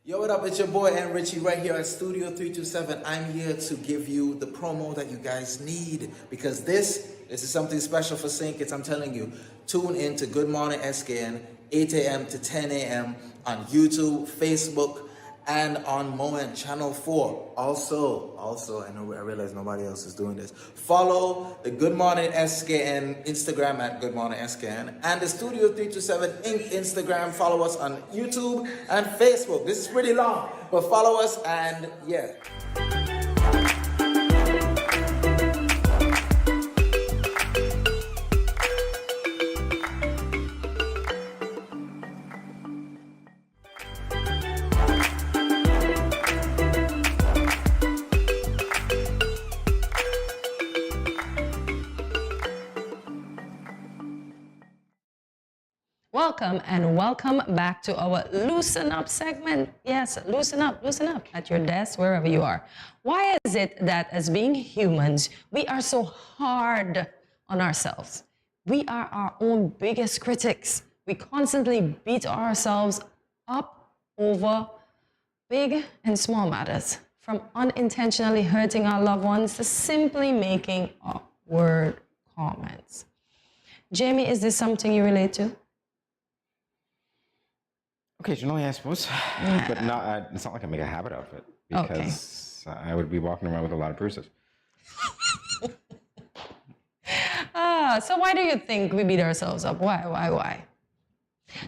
S24: Yo, what up? It's your boy N Richie right here at Studio 327. I'm here to give you the promo that you guys need because this is something special for St. Kitts. I'm telling you, tune in to Good Morning SKN, 8 a.m. to 10 a.m. on YouTube, Facebook, and on Moment Channel 4. Also, I realize nobody else is doing this. Follow the Good Morning SKN Instagram at Good Morning SKN and the Studio 327 Inc. Instagram. Follow us on YouTube and Facebook. This is pretty long, but follow us and yeah.
S1: Welcome back to our Loosen Up segment. Yes, loosen up at your desk, wherever you are. Why is it that as being humans, we are so hard on ourselves? We are our own biggest critics. We constantly beat ourselves up over big and small matters, from unintentionally hurting our loved ones to simply making awkward comments. Jamie, is this something you relate to?
S2: Occasionally, I suppose, but not. It's not like I make a habit of it because I would be walking around with a lot of bruises.
S1: So why do you think we beat ourselves up? Why?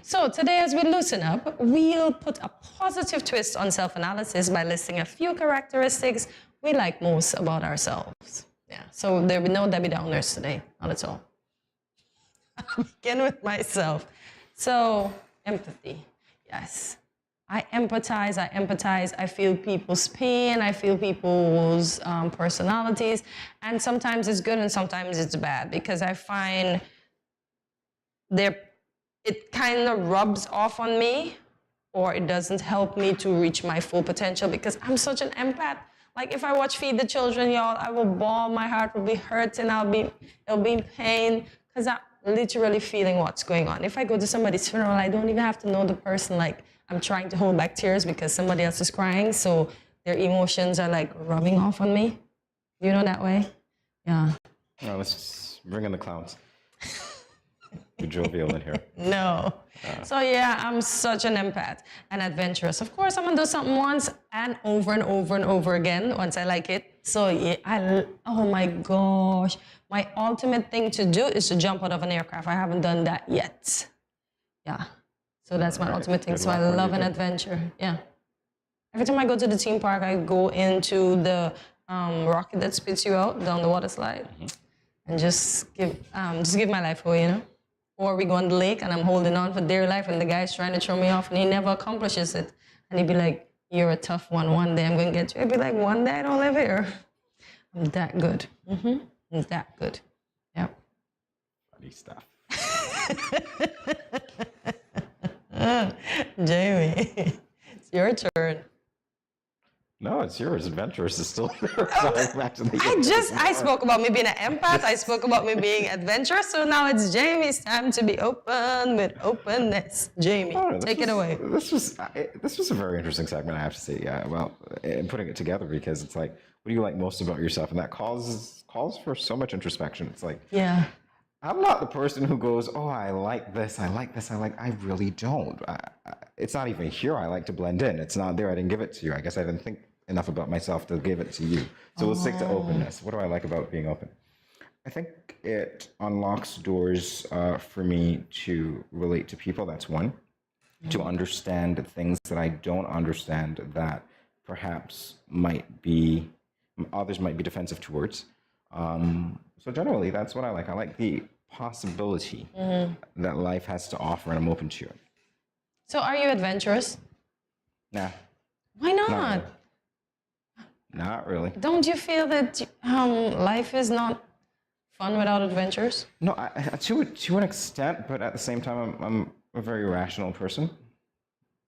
S1: So today, as we loosen up, we'll put a positive twist on self-analysis by listing a few characteristics we like most about ourselves. Yeah. So there'll be no Debbie Downers today, not at all. I'll begin with myself. So empathy. Yes, I empathize, I feel people's pain, I feel people's personalities, and sometimes it's good and sometimes it's bad because I find their it kind of rubs off on me, or it doesn't help me to reach my full potential because I'm such an empath. Like if I watch Feed the Children, y'all, I will bawl, my heart will be hurting, it'll be in pain because I'm literally feeling what's going on. If I go to somebody's funeral, I don't even have to know the person. Like I'm trying to hold back tears because somebody else is crying, so their emotions are like rubbing off on me. You know that way? Yeah.
S2: Oh, let's just bring in the clowns. Be jovial in here.
S1: No. So yeah, I'm such an empath and adventurous. Of course, I'm gonna do something once and over and over and over again once I like it. So yeah, oh my gosh. My ultimate thing to do is to jump out of an aircraft. I haven't done that yet. Yeah. So that's my ultimate thing. So I love an adventure. Yeah. Every time I go to the theme park, I go into the rocket that spits you out down the water slide and just give my life away, you know? Or we go on the lake and I'm holding on for dear life and the guy's trying to throw me off and he never accomplishes it. And he'd be like, you're a tough one. One day I'm going to get you. I'd be like, one day I don't live here. I'm that good. I'm that good. Yep.
S2: Funny stuff.
S1: Jamie, it's your turn.
S2: No, it's yours. Adventurous is still there.
S1: I spoke about me being an empath. I spoke about me being adventurous. So now it's Jamie's time to be open with openness. Jamie, take it away.
S2: This was a very interesting segment, I have to say. Yeah, well, and putting it together because it's like, what do you like most about yourself? And that calls for so much introspection. It's like,
S1: yeah,
S2: I'm not the person who goes, oh, I like this, I really don't. It's not even here. I like to blend in. It's not there. I didn't give it to you. I guess I didn't think enough about myself to give it to you. So we'll stick to openness. What do I like about being open? I think it unlocks doors for me to relate to people. That's one. To understand things that I don't understand that perhaps others might be defensive towards. So generally, that's what I like. I like the possibility that life has to offer, and I'm open to it.
S1: So are you adventurous?
S2: Nah.
S1: Why not?
S2: Not really.
S1: Don't you feel that life is not fun without adventures?
S2: No, to an extent, but at the same time, I'm a very rational person,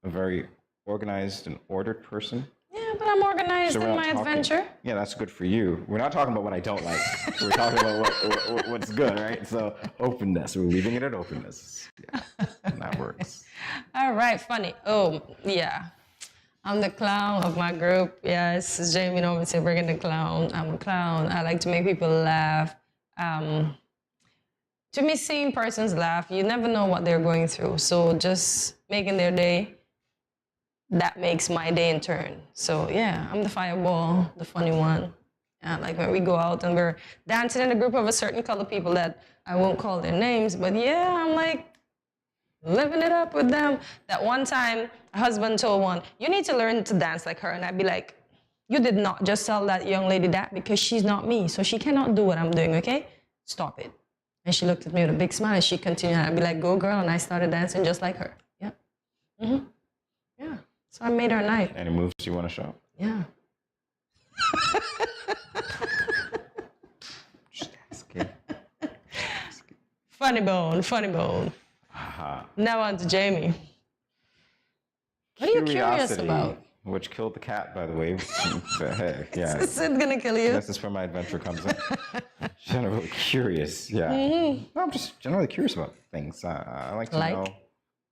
S2: a very organized and ordered person.
S1: Yeah, but I'm organized in my adventure.
S2: Yeah, that's good for you. We're not talking about what I don't like. We're talking about what's good, right? So openness. We're leaving it at openness. Yeah, and that works.
S1: All right, funny. Oh, yeah. I'm the clown of my group. Yes, Jamie normally say, bring in the clown. I'm a clown. I like to make people laugh. To me, seeing persons laugh, you never know what they're going through. So just making their day, that makes my day in turn. So yeah, I'm the fireball, the funny one. Yeah, like when we go out and we're dancing in a group of a certain color people that I won't call their names, but yeah, I'm like, living it up with them. That one time, a husband told one, you need to learn to dance like her. And I'd be like, you did not just tell that young lady that because she's not me. So she cannot do what I'm doing, okay? Stop it. And she looked at me with a big smile and she continued. I'd be like, go girl. And I started dancing just like her. Yeah. Yeah. So I made her night.
S2: Any moves you want to show?
S1: Yeah.
S2: Just asking.
S1: Funny bone, funny bone. Now on to Jamie. What are you curious about?
S2: Which killed the cat, by the way. Hey, yeah.
S1: Is it gonna kill you?
S2: This is where my adventure comes in. Generally curious, yeah. No, I'm just generally curious about things. I like to know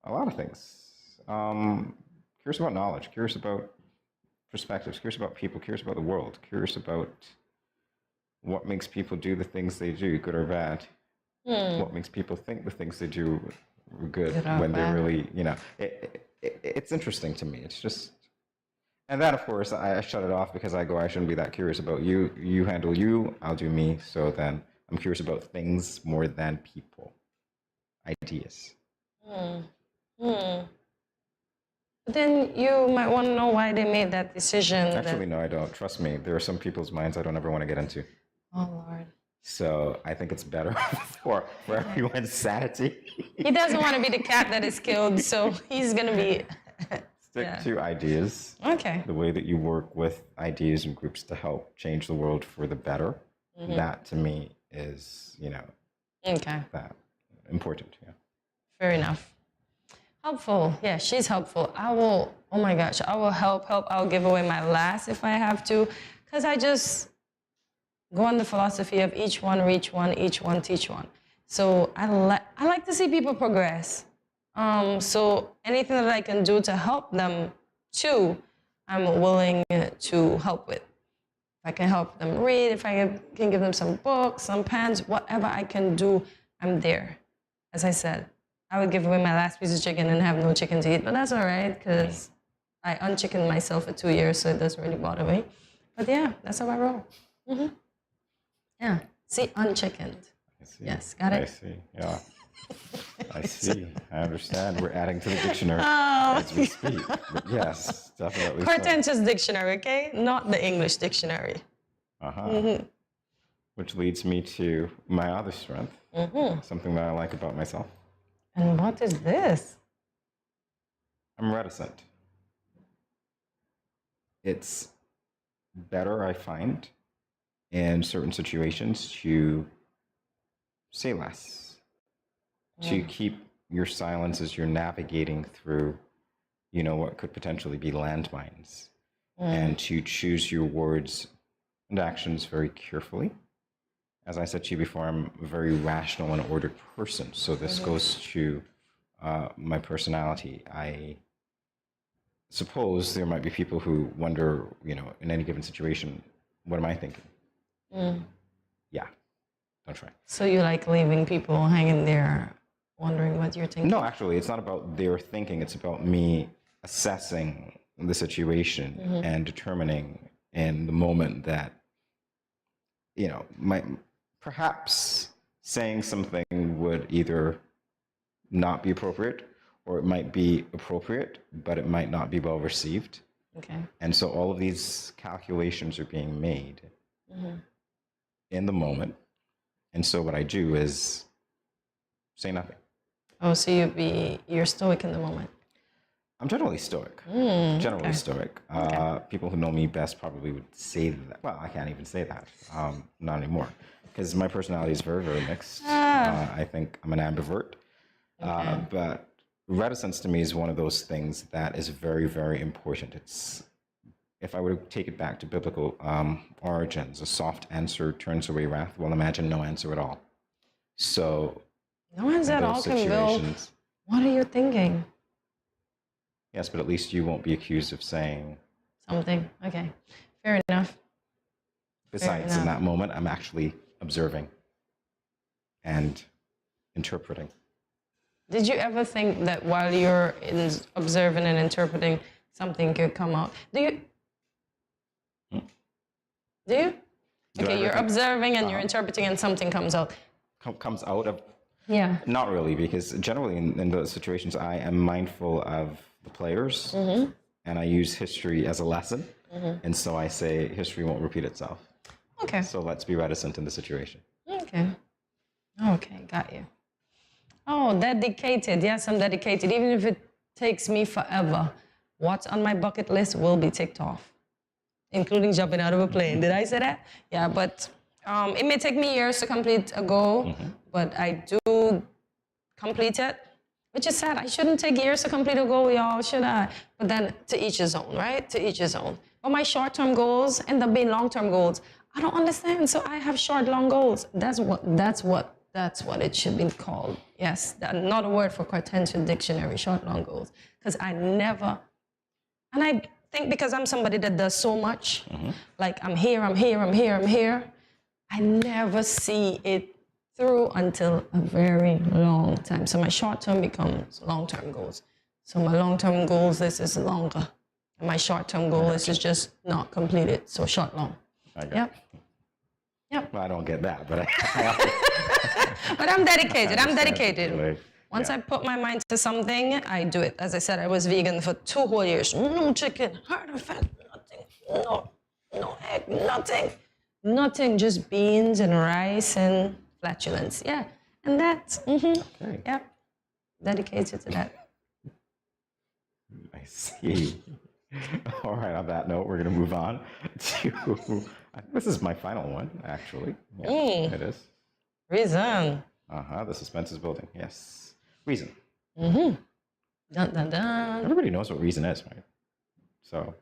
S2: a lot of things. Curious about knowledge, curious about perspectives, curious about people, curious about the world, curious about what makes people do the things they do, good or bad. What makes people think the things they do are good when they're really, it's interesting to me. It's just, and then of course I shut it off because I shouldn't be that curious about you. You handle you, I'll do me. So then I'm curious about things more than people, ideas.
S1: But then you might want to know why they made that decision.
S2: Actually, no, I don't. Trust me. There are some people's minds I don't ever want to get into.
S1: Oh, Lord.
S2: So I think it's better for everyone's sanity.
S1: He doesn't want to be the cat that is killed, so he's going to be...
S2: Stick to ideas.
S1: Okay.
S2: The way that you work with ideas and groups to help change the world for the better. That to me is,
S1: okay.
S2: that important, yeah.
S1: Fair enough. Helpful. Yeah, she's helpful. I will, oh my gosh, I will help. I'll give away my last if I have to. Because I just go on the philosophy of each one, reach one, each one, teach one. So I like to see people progress. So anything that I can do to help them too, I'm willing to help with. If I can help them read, if I can give them some books, some pens, whatever I can do, I'm there. As I said, I would give away my last piece of chicken and have no chicken to eat, but that's all right, because I unchickened myself for 2 years, so it doesn't really bother me. But yeah, that's how I roll. Yeah, see, unchickened. Yes, got it?
S2: I see, yeah. I see. I understand. We're adding to the dictionary
S1: Oh.
S2: as we speak. But yes, definitely.
S1: Hortensia's dictionary, okay? Not the English dictionary.
S2: Which leads me to my other strength, something that I like about myself.
S1: And what is this?
S2: I'm reticent. It's better, I find, in certain situations to say less, to keep your silence as you're navigating through, what could potentially be landmines, and to choose your words and actions very carefully. As I said to you before, I'm a very rational and ordered person, so this goes to my personality. I suppose there might be people who wonder, in any given situation, what am I thinking? Yeah, don't try.
S1: So you like leaving people hanging there, wondering what you're thinking?
S2: No, actually, it's not about their thinking. It's about me assessing the situation and determining in the moment that, perhaps saying something would either not be appropriate, or it might be appropriate, but it might not be well received.
S1: Okay.
S2: And so all of these calculations are being made in the moment. And so what I do is say nothing.
S1: Oh, so you're stoic in the moment.
S2: I'm generally stoic. Stoic. People who know me best probably would say that. Well, I can't even say that. Not anymore. Because my personality is very, very mixed. I think I'm an ambivert. But reticence to me is one of those things that is very, very important. It's, if I were to take it back to biblical origins, a soft answer turns away wrath. Well, imagine no answer at all. So,
S1: no answer at all can go, what are you thinking?
S2: Yes, but at least you won't be accused of saying
S1: something. Okay, fair enough.
S2: Besides, in that moment, I'm actually observing and interpreting.
S1: Did you ever think that while you're observing and interpreting, something could come out? Do you? Okay, you're observing and you're interpreting and something comes out.
S2: Comes out of?
S1: Yeah.
S2: Not really, because generally in those situations, I am mindful of the players and I use history as a lesson. And so I say history won't repeat itself.
S1: Okay.
S2: So let's be reticent in the situation.
S1: Okay. Okay, got you. Oh, dedicated. Yes, I'm dedicated. Even if it takes me forever, what's on my bucket list will be ticked off, including jumping out of a plane. Did I say that? Yeah, but it may take me years to complete a goal, but I do complete it, which is sad. I shouldn't take years to complete a goal, y'all, should I? But then to each his own, right? To each his own. But my short-term goals end up being long-term goals. I don't understand. So I have short, long goals. That's what it should be called. Yes, not a word for Cartesian dictionary, short, long goals. Because I never, and I think because I'm somebody that does so much, like I'm here, I never see it through until a very long time. So my short-term becomes long-term goals. So my long-term goals, this is longer. And my short-term goal is just not completed. So short, long. Yep.
S2: Well, I don't get that, but
S1: but I'm dedicated. I'm dedicated. Once I put my mind to something, I do it. As I said, I was vegan for 2 whole years. No chicken, hard or fat, nothing. No egg, nothing. Nothing, just beans and rice and flatulence. Yeah, and that's, yep, dedicated to that.
S2: I see. All right, on that note, we're going to move on to, this is my final one, actually. Yeah, it is.
S1: Reason.
S2: The suspense is building, yes. Reason.
S1: Dun, dun, dun.
S2: Everybody knows what reason is, right? So,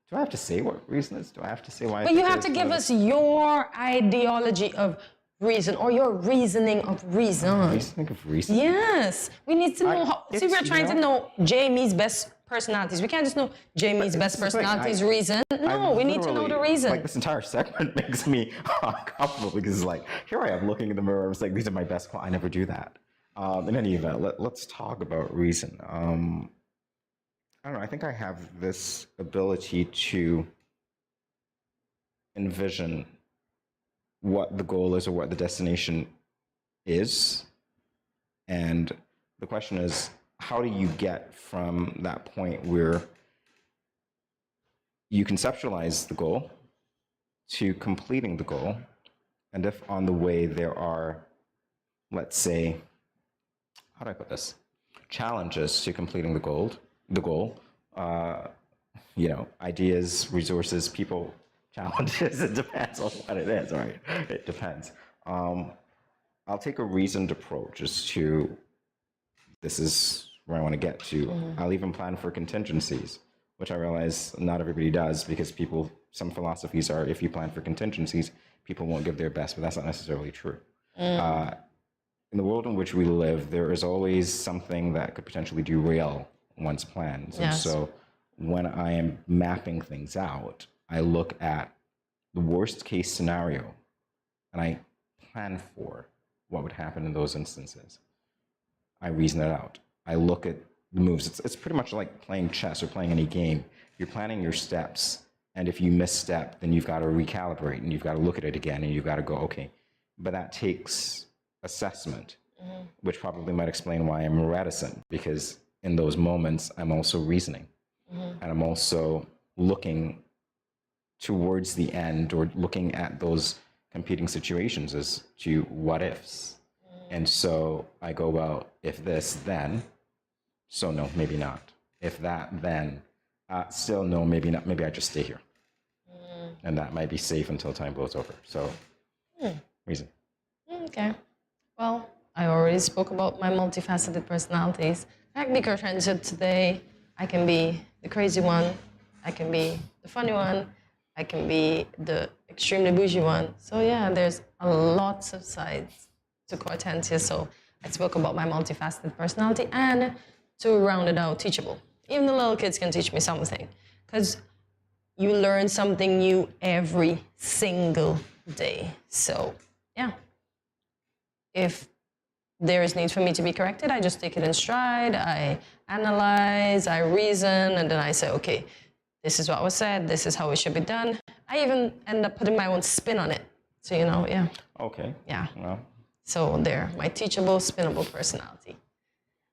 S2: do I have to say what reason is? Do I have to say why?
S1: But you have to give us your ideology of reason or your reasoning of reason.
S2: Reasoning of reason?
S1: Yes. We need to know how. See, we're trying to know Jamie's best personalities. We can't just know Jamie's best personalities reason. No, we need to know the reason.
S2: Like, this entire segment makes me uncomfortable because it's like, here I am looking in the mirror. It's like, these are my best. I never do that. In any event, let's talk about reason. I don't know. I think I have this ability to envision what the goal is or what the destination is. And the question is, how do you get from that point where you conceptualize the goal to completing the goal? And if on the way there are, let's say, how do I put this? Challenges to completing the goal, ideas, resources, people, challenges. It depends on what it is, right? It depends. I'll take a reasoned approach as to this is where I want to get to.
S1: Mm-hmm.
S2: I'll even plan for contingencies, which I realize not everybody does because some philosophies are if you plan for contingencies, people won't give their best, but that's not necessarily true. In the world in which we live, there is always something that could potentially derail one's plans.
S1: Yes.
S2: And so when I am mapping things out, I look at the worst case scenario and I plan for what would happen in those instances. I reason it out. I look at the moves. It's pretty much like playing chess or playing any game. You're planning your steps, and if you misstep, then you've got to recalibrate, and you've got to look at it again, and you've got to go, okay. But that takes assessment, which probably might explain why I'm reticent, because in those moments, I'm also reasoning. And I'm also looking towards the end or looking at those competing situations as to what ifs. And so I go, well, if this, then, so no, maybe not. If that, then, still no, maybe not. Maybe I just stay here. And that might be safe until time blows over. So, reason.
S1: Okay. Well, I already spoke about my multifaceted personalities. I can be comprehensive today. I can be the crazy one. I can be the funny one. I can be the extremely bougie one. So yeah, there's lots of sides to Hortensia. So I spoke about my multifaceted personality, and to round it out, teachable. Even the little kids can teach me something, because you learn something new every single day. So yeah, if there is need for me to be corrected, I just take it in stride, I analyze, I reason, and then I say, okay, this is what was said, this is how it should be done. I even end up putting my own spin on it. So, yeah.
S2: Okay.
S1: Yeah.
S2: Well.
S1: So there, my teachable, spinnable personality.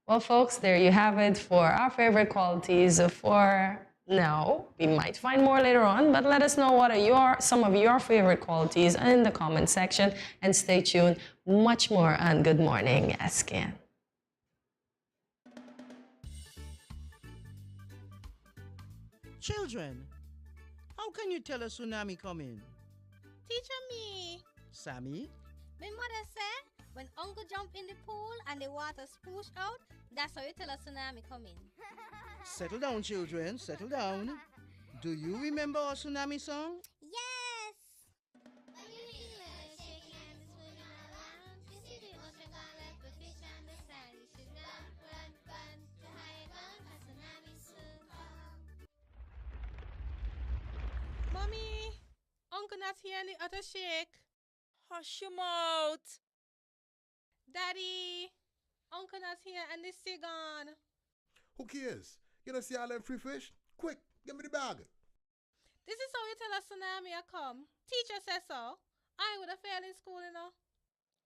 S1: Well, folks, there you have it for our favorite qualities for now. We might find more later on, but let us know what are some of your favorite qualities in the comment section, and stay tuned. Much more on Good Morning SKN.
S4: Children, how can you tell a tsunami coming?
S9: Teacher me.
S4: Sammy?
S9: My mother said when uncle jump in the pool and the water spoosh out, that's how you tell a tsunami coming.
S4: Settle down, children. Settle down. Do you remember our tsunami song?
S9: Yes!
S13: Mommy, uncle not here in the other shake.
S10: Hush your mouth.
S13: Daddy, uncle not here and the sea gone.
S11: Who cares? You don't see all them free fish? Quick, give me the bag.
S13: This is how you tell a tsunami a come. Teacher says so. I would have failed in school,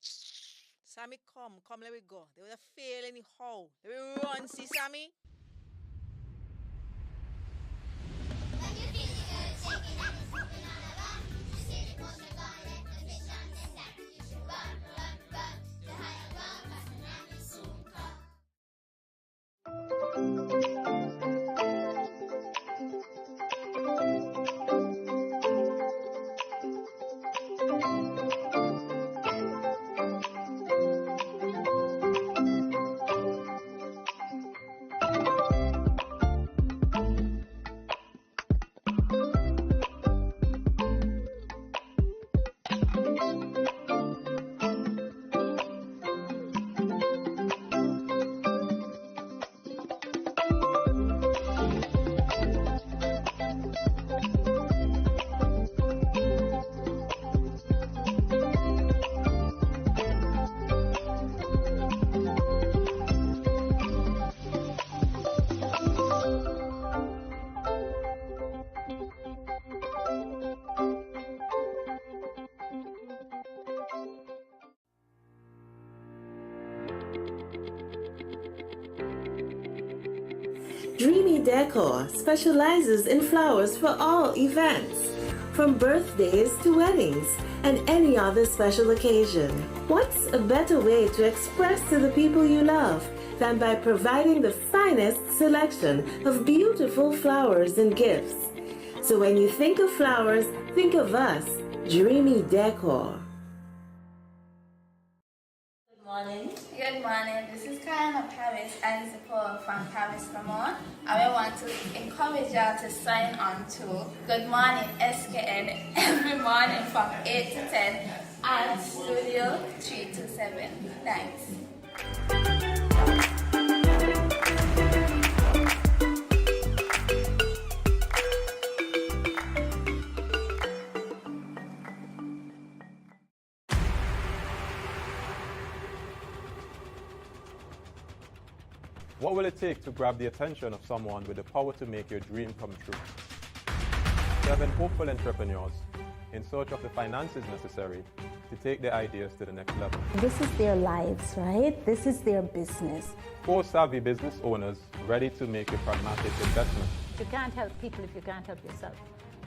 S10: Sammy, come, let me go. They would have failed anyhow. Let me run, see, Sammy.
S12: Dreamy Decor specializes in flowers for all events, from birthdays to weddings and any other special occasion. What's a better way to express to the people you love than by providing the finest selection of beautiful flowers and gifts? So when you think of flowers, think of us, Dreamy Decor.
S14: Good morning. Good morning. This is Karen of Paris and Zippo from Paris, Vermont. I want to encourage y'all to sign on to Good Morning SKN every morning from 8 to 10 at Studio 327. Thanks.
S16: What will it take to grab the attention of someone with the power to make your dream come true? 7 hopeful entrepreneurs in search of the finances necessary to take their ideas to the next level.
S17: This is their lives, right? This is their business.
S16: 4 savvy business owners ready to make a pragmatic investment.
S18: You can't help people if you can't help yourself.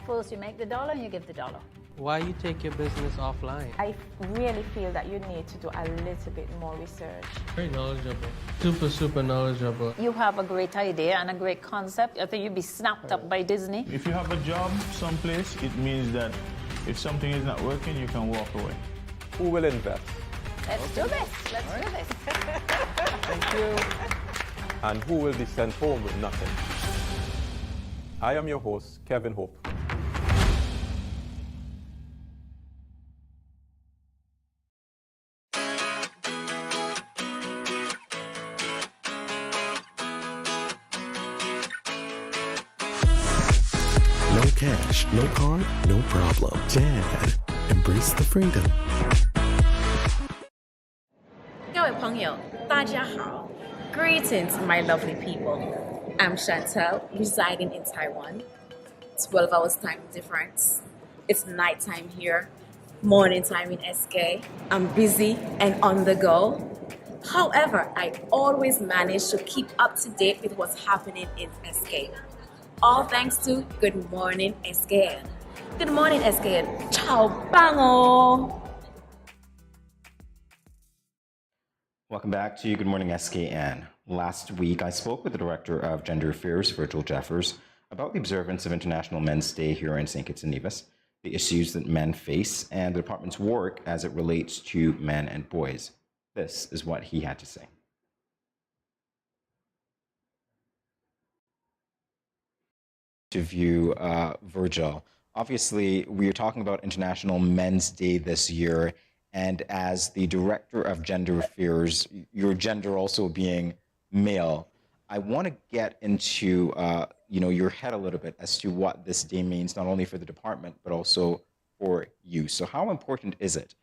S18: First you make the dollar and you give the dollar.
S25: Why you take your business offline?
S26: I really feel that you need to do a little bit more research.
S25: Very knowledgeable. Super knowledgeable.
S18: You have a great idea and a great concept. I think you'd be snapped up by Disney.
S27: If you have a job someplace, it means that if something is not working, you can walk away.
S16: Who will invest?
S18: Let's do this. Let's do this.
S16: Thank you. And who will be sent home with nothing? I am your host, Kevin Hope.
S19: No cash, no card, no problem. Dad, embrace the freedom.
S28: 各位朋友，大家好. Greetings, my lovely people. I'm Chantel, residing in Taiwan. 12 hours time difference. It's nighttime here, morning time in SK. I'm busy and on the go. However, I always manage to keep up to date with what's happening in SK. All thanks to Good Morning SKN. Good morning SKN. Ciao bango.
S2: Welcome back to Good Morning SKN. Last week, I spoke with the Director of Gender Affairs, Virgil Jeffers, about the observance of International Men's Day here in St. Kitts and Nevis, the issues that men face, and the department's work as it relates to men and boys. This is what he had to say. To view Virgil, obviously, we are talking about International Men's Day this year, and as the Director of Gender Affairs, your gender also being male, I want to get into your head a little bit as to what this day means, not only for the department, but also for you. So how important is it,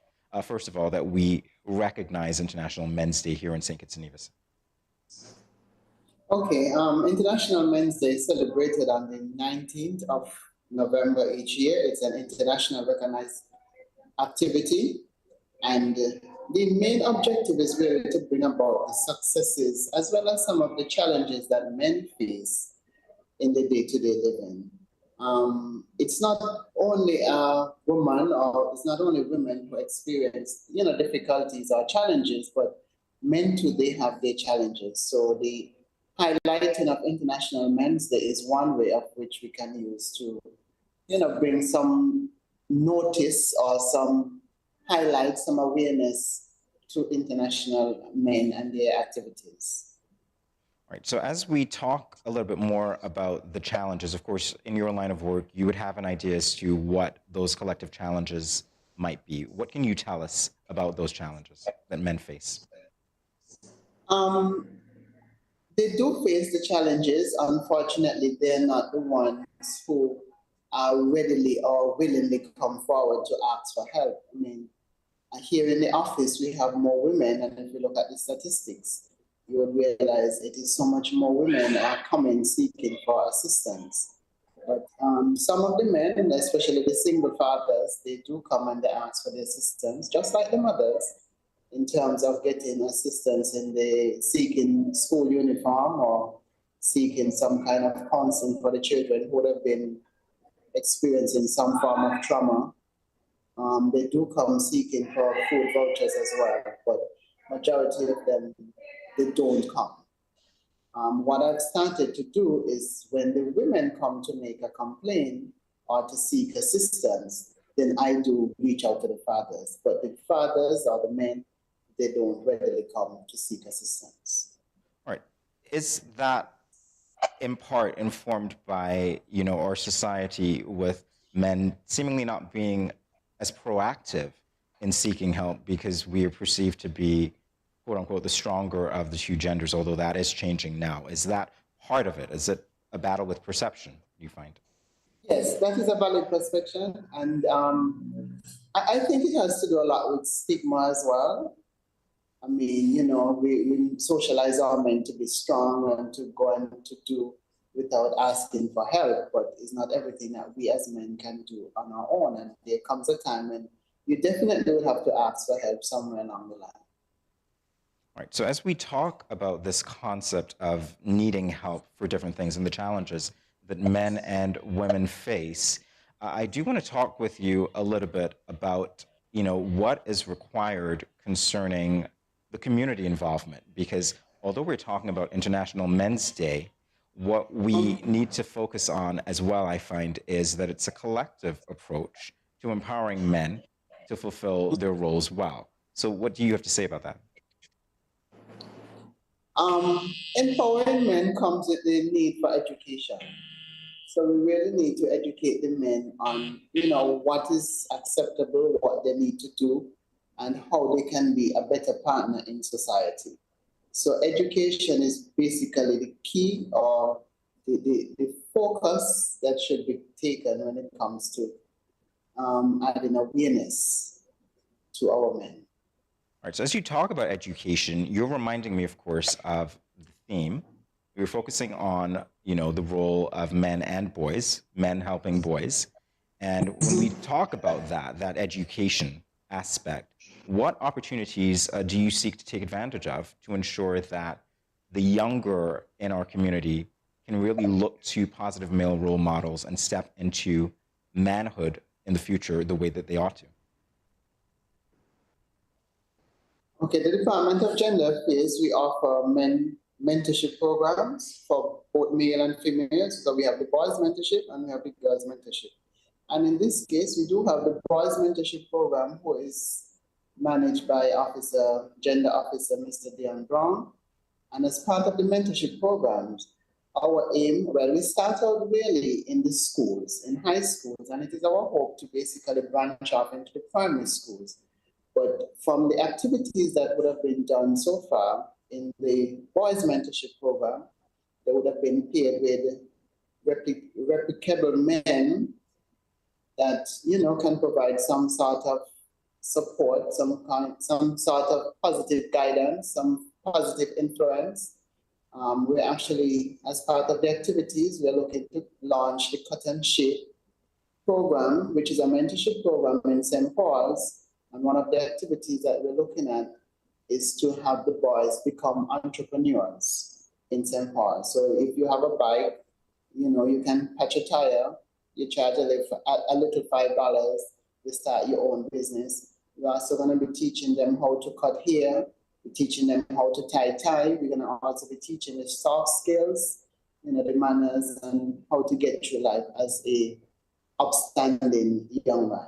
S2: first of all, that we recognize International Men's Day here in St. Kitts and Nevis?
S29: Okay, International Men's Day is celebrated on the 19th of November each year. It's an international recognized activity. And the main objective is really to bring about the successes as well as some of the challenges that men face in the day-to-day living. It's not only a woman, or it's not only women who experience, difficulties or challenges, but men too, they have their challenges. So the highlighting of International Men's Day is one way of which we can use to, bring some notice or some highlight, some awareness to international men and their activities.
S2: Right. So as we talk a little bit more about the challenges, of course, in your line of work, you would have an idea as to what those collective challenges might be. What can you tell us about those challenges that men face?
S29: They do face the challenges. Unfortunately, they're not the ones who are readily or willingly come forward to ask for help. I mean, here in the office, we have more women, and if you look at the statistics, you would realize it is so much more women are coming seeking for assistance. But some of the men, especially the single fathers, they do come and they ask for the assistance, just like the mothers, in terms of getting assistance in the seeking school uniform or seeking some kind of counseling for the children who would have been experiencing some form of trauma. They do come seeking for food vouchers as well, but majority of them, they don't come. What I've started to do is when the women come to make a complaint or to seek assistance, then I do reach out to the fathers. But the fathers or the men, they don't readily come to seek assistance.
S2: All right. Is that in part informed by, our society with men seemingly not being as proactive in seeking help because we are perceived to be, quote unquote, the stronger of the two genders, although that is changing now? Is that part of it? Is it a battle with perception, you find?
S29: Yes, that is a valid perception. And I think it has to do a lot with stigma as well. I mean, we socialize our men to be strong and to go and to do without asking for help, but it's not everything that we as men can do on our own. And there comes a time when you definitely will have to ask for help somewhere along the line.
S2: All right, so as we talk about this concept of needing help for different things and the challenges that men and women face, I do want to talk with you a little bit about, what is required concerning the community involvement, because although we're talking about International Men's Day, what we need to focus on as well, I find, is that it's a collective approach to empowering men to fulfill their roles well. So what do you have to say about that?
S29: Empowering men comes with the need for education. So we really need to educate the men on, what is acceptable, what they need to do, and how they can be a better partner in society. So education is basically the key or the focus that should be taken when it comes to adding awareness to our men.
S2: All right, so as you talk about education, you're reminding me, of course, of the theme. We were focusing on, the role of men and boys, men helping boys. And when we talk about that education aspect, what opportunities do you seek to take advantage of to ensure that the younger in our community can really look to positive male role models and step into manhood in the future the way that they ought to?
S29: Okay, the Department of Gender Affairs, we offer mentorship programs for both male and females. So we have the boys mentorship and we have the girls mentorship. And in this case, we do have the boys mentorship program, who is managed by Gender Officer Mr. Dion Brown. And as part of the mentorship programs, our aim, we start out really in the schools, in high schools, and it is our hope to basically branch off into the primary schools. But from the activities that would have been done so far in the boys mentorship program, they would have been paired with replicable men that, can provide some sort of support, some sort of positive guidance, some positive influence. We're actually, as part of the activities, we're looking to launch the Cut and Shape program, which is a mentorship program in St. Paul's. And one of the activities that we're looking at is to have the boys become entrepreneurs in St. Paul. So if you have a bike, you can patch a tire, you charge a little $5 to start your own business. We're also going to be teaching them how to cut hair. We're teaching them how to tie. We're going to also be teaching the soft skills, the manners, and how to get through life as a upstanding young man.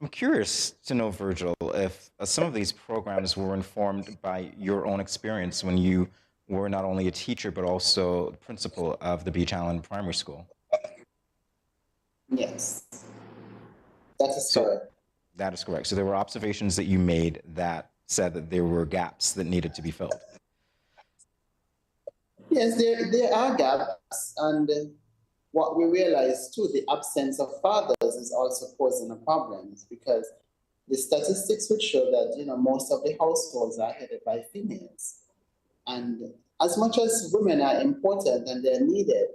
S2: I'm curious to know, Virgil, if some of these programs were informed by your own experience when you were not only a teacher, but also the principal of the Beach Island Primary School.
S29: Yes, that is correct.
S2: That is correct. So there were observations that you made that said that there were gaps that needed to be filled.
S29: Yes, there are gaps, and what we realize too, the absence of fathers is also posing a problem, because the statistics would show that most of the households are headed by females, and as much as women are important and they're needed,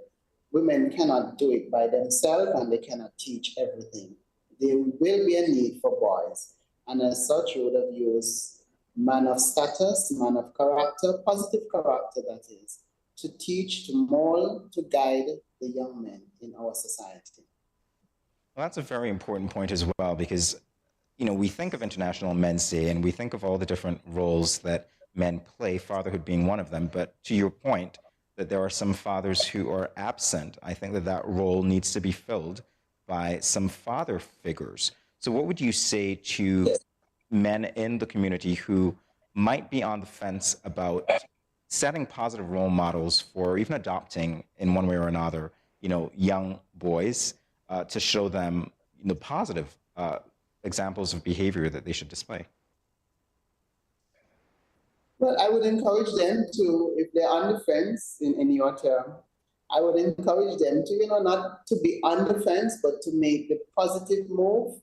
S29: women cannot do it by themselves and they cannot teach everything. There will be a need for boys, and as such, we would have used man of status, man of character, positive character that is, to teach, to mold, to guide the young men in our society.
S2: Well, that's a very important point as well, because we think of International Men's Day and we think of all the different roles that men play, fatherhood being one of them. But to your point, that there are some fathers who are absent, I think that role needs to be filled by some father figures. So what would you say to men in the community who might be on the fence about setting positive role models for, or even adopting in one way or another, young boys to show them positive examples of behavior that they should display?
S29: Well, I would encourage them to, if they're on the fence in your term, I would encourage them to, not to be on the fence, but to make the positive move.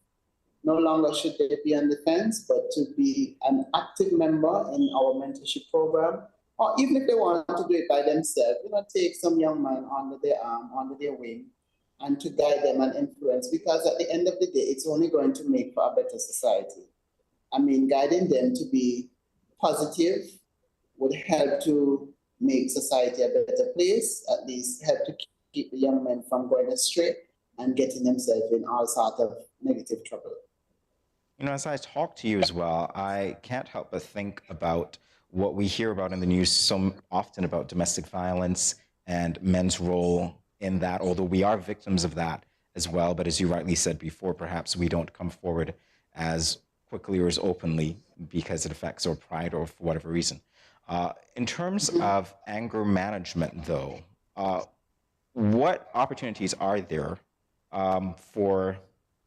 S29: No longer should they be on the fence, but to be an active member in our mentorship program, or even if they want to do it by themselves, take some young man under their arm, under their wing, and to guide them and influence, because at the end of the day, it's only going to make for a better society. I mean, guiding them to be positive would help to make society a better place, at least help to keep the young men from going astray and getting themselves in all sorts of negative trouble.
S2: As I talk to you as well, I can't help but think about what we hear about in the news so often about domestic violence and men's role in that, although we are victims of that as well. But as you rightly said before, perhaps we don't come forward as quickly or as openly because it affects our pride or for whatever reason. In terms of anger management, though, what opportunities are there for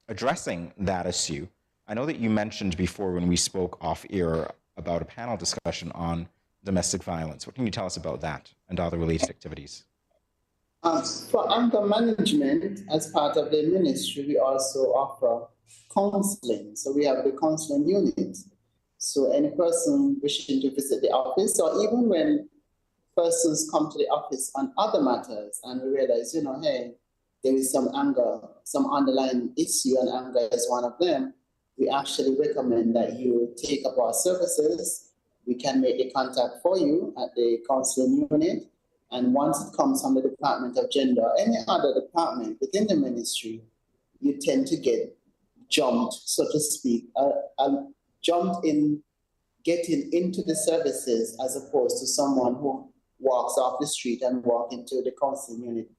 S2: addressing that issue? I know that you mentioned before when we spoke off air about a panel discussion on domestic violence. What can you tell us about that and other related activities?
S29: For anger management, as part of the ministry, we also offer counseling. So we have the counseling unit. So any person wishing to visit the office, or even when persons come to the office on other matters and we realize, hey, there is some anger, some underlying issue, and anger is one of them, we actually recommend that you take up our services. We can make the contact for you at the counseling unit. And once it comes from the Department of Gender or any other department within the ministry, you tend to get jumped, so to speak, jumped in getting into the services as opposed to someone who walks off the street and walk into the counseling unit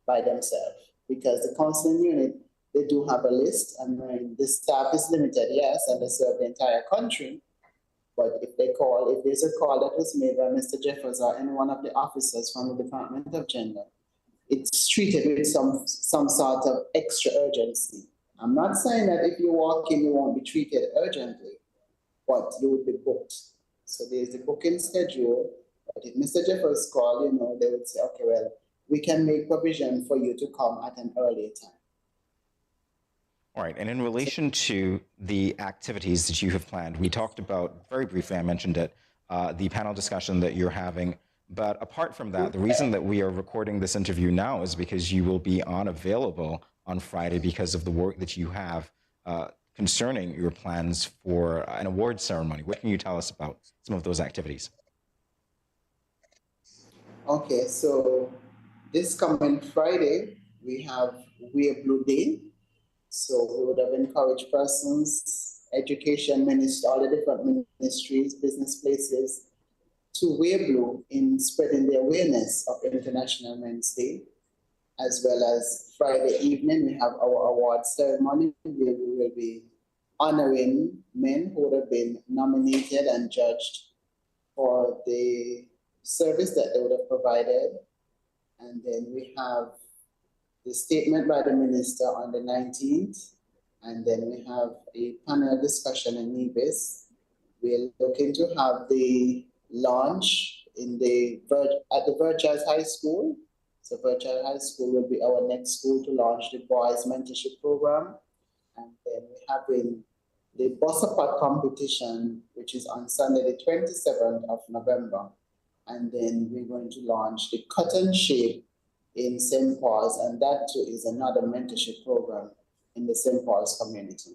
S29: by themselves. Because the counseling unit, they do have a list, and the staff is limited, yes, and they serve the entire country. But if there's a call that was made by Mr. Jeffers or any one of the officers from the Department of Gender, it's treated with some sort of extra urgency. I'm not saying that if you walk in, you won't be treated urgently, but you will be booked. So there's the booking schedule. But if Mr. Jeffers called, they would say, okay, well, we can make provision for you to come at an earlier time.
S2: All right, and in relation to the activities that you have planned, we talked about, very briefly, I mentioned it, the panel discussion that you're having. But apart from that, the reason that we are recording this interview now is because you will be unavailable on Friday because of the work that you have concerning your plans for an award ceremony. What can you tell us about some of those activities?
S29: Okay, so this coming Friday, we have Wear Blue Day. So we would have encouraged persons, education ministry, all the different ministries, business places, to wear blue in spreading the awareness of International Men's Day. As well as Friday evening, we have our award ceremony where we will be honoring men who would have been nominated and judged for the service that they would have provided. And then we have the statement by the minister on the 19th, and then we have a panel discussion in Nevis. We're looking to have the launch at the Virtual High School. So Virtual High School will be our next school to launch the boys mentorship program. And then we're having the Bossapot competition, which is on Sunday, the 27th of November. And then we're going to launch the Cotton Shape in St. Paul's, and that too is another mentorship program in the St. Paul's community.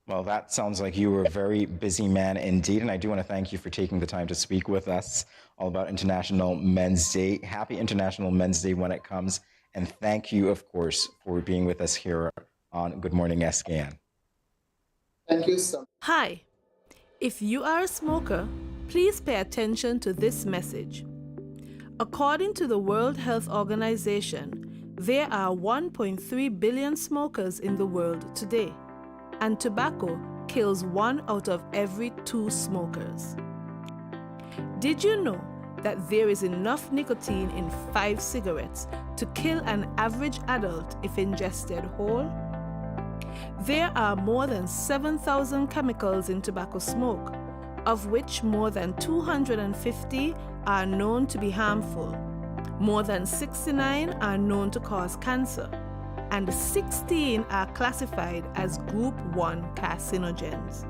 S2: Well, that sounds like you were a very busy man indeed, and I do want to thank you for taking the time to speak with us all about International Men's Day. Happy International Men's Day when it comes, and thank you, of course, for being with us here on Good Morning SKN.
S29: Thank you so much.
S13: Hi. If you are a smoker, please pay attention to this message. According to the World Health Organization, there are 1.3 billion smokers in the world today, and tobacco kills 1 out of every 2 smokers. Did you know that there is enough nicotine in 5 cigarettes to kill an average adult if ingested whole? There are more than 7,000 chemicals in tobacco smoke, of which more than 250 are known to be harmful. More than 69 are known to cause cancer, and 16 are classified as Group 1 carcinogens.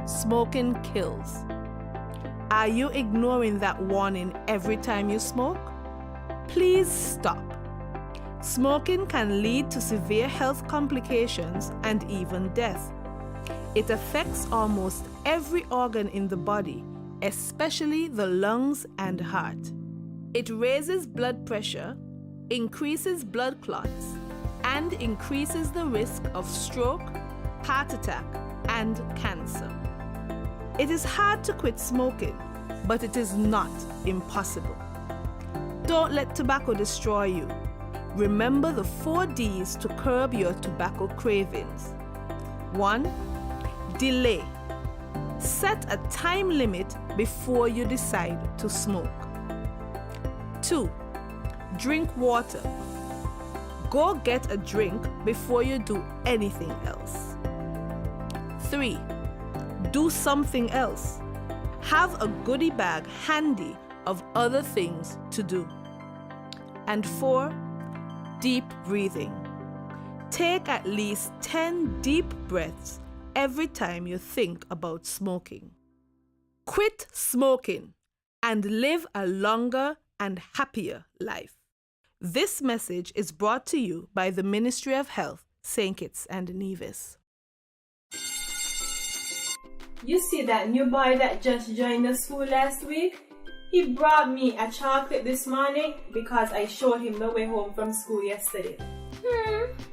S13: Smoking kills. Are you ignoring that warning every time you smoke? Please stop. Smoking can lead to severe health complications and even death. It affects almost every organ in the body, especially the lungs and heart. It raises blood pressure, increases blood clots, and increases the risk of stroke, heart attack, and cancer. It is hard to quit smoking, but it is not impossible. Don't let tobacco destroy you. Remember the 4 Ds to curb your tobacco cravings. 1. Delay. Set a time limit before you decide to smoke. 2. Drink water. Go get a drink before you do anything else. 3. Do something else. Have a goodie bag handy of other things to do. And 4. Deep breathing. Take at least 10 deep breaths every time you think about smoking. Quit smoking and live a longer and happier life. This message is brought to you by the Ministry of Health, St. Kitts and Nevis.
S3: You see that new boy that just joined the school last week? He brought me a chocolate this morning because I showed him the way home from school yesterday.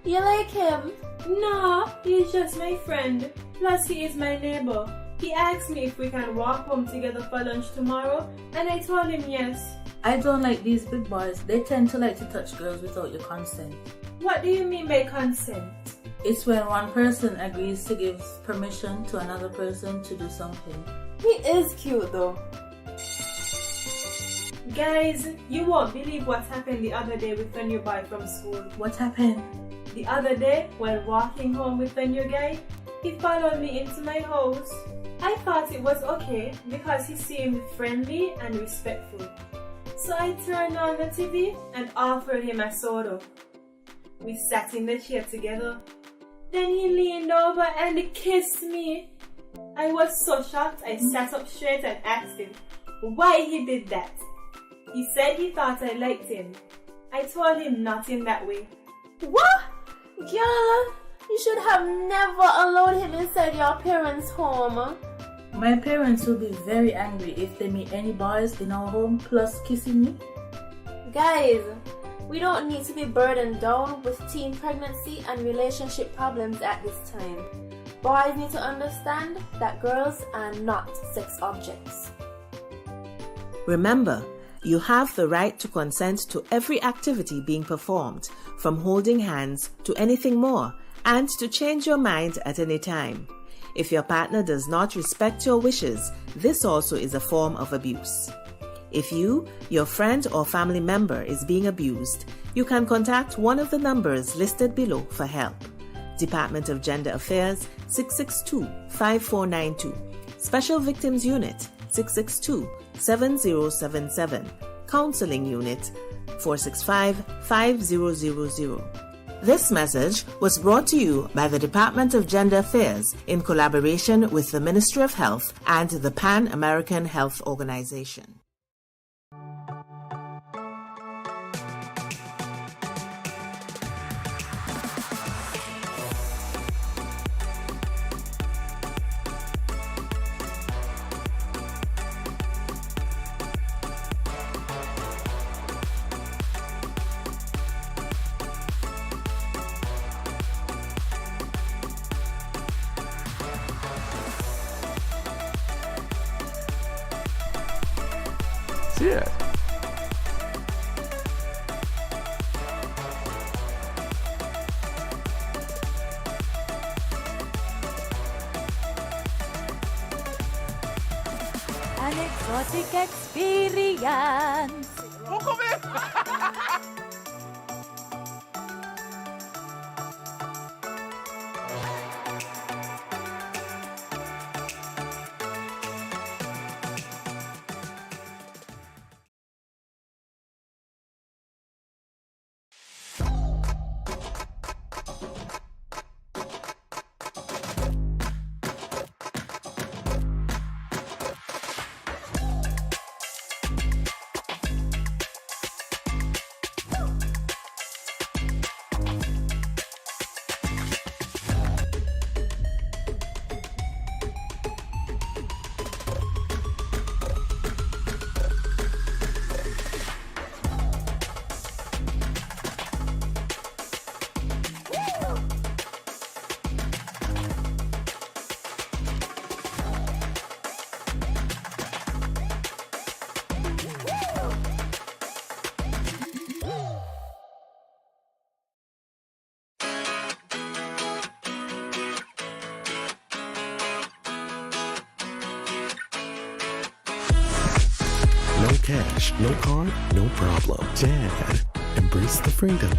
S5: You like him?
S3: No, he's just my friend. Plus, he is my neighbor. He asked me if we can walk home together for lunch tomorrow, and I told him yes.
S5: I don't like these big boys. They tend to like to touch girls without your consent.
S3: What do you mean by consent?
S5: It's when one person agrees to give permission to another person to do something. He is cute though.
S3: Guys, you won't believe what happened the other day with the new boy from school.
S5: What happened?
S3: The other day, while walking home with the new guy, he followed me into my house. I thought it was okay because he seemed friendly and respectful. So I turned on the TV and offered him a soda. We sat in the chair together. Then he leaned over and kissed me. I was so shocked I sat up straight and asked him why he did that. He said he thought I liked him. I told him not in that way.
S5: What? Girl, you should have never allowed him inside your parents' home. My parents will be very angry if they meet any boys in our home plus kissing me. Guys, we don't need to be burdened down with teen pregnancy and relationship problems at this time. Boys need to understand that girls are not sex objects.
S12: Remember, you have the right to consent to every activity being performed, from holding hands to anything more, and to change your mind at any time. If your partner does not respect your wishes, this also is a form of abuse. If you, your friend or family member is being abused, you can contact one of the numbers listed below for help. Department of Gender Affairs 662-5492, Special Victims Unit 662-7077, Counseling Unit 465-5000. This message was brought to you by the Department of Gender Affairs in collaboration with the Ministry of Health and the Pan American Health Organization.
S16: Yeah.
S6: An exotic experience.
S19: No cash, no card, no problem. Dad, embrace the freedom.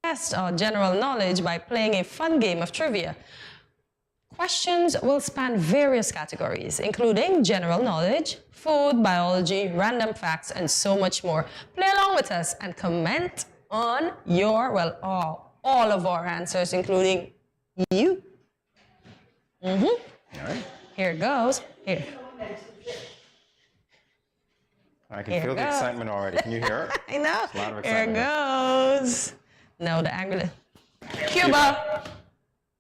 S1: Test our general knowledge by playing a fun game of trivia. Questions will span various categories, including general knowledge, food, biology, random facts, and so much more. Play along with us and comment on your, well, all of our answers, including you. All right. Here it goes. Here.
S2: I can feel the excitement already. Can you hear it?
S1: I know.
S2: There's a lot of
S1: Here it
S2: excitement.
S1: goes. No, the angular. Cuba.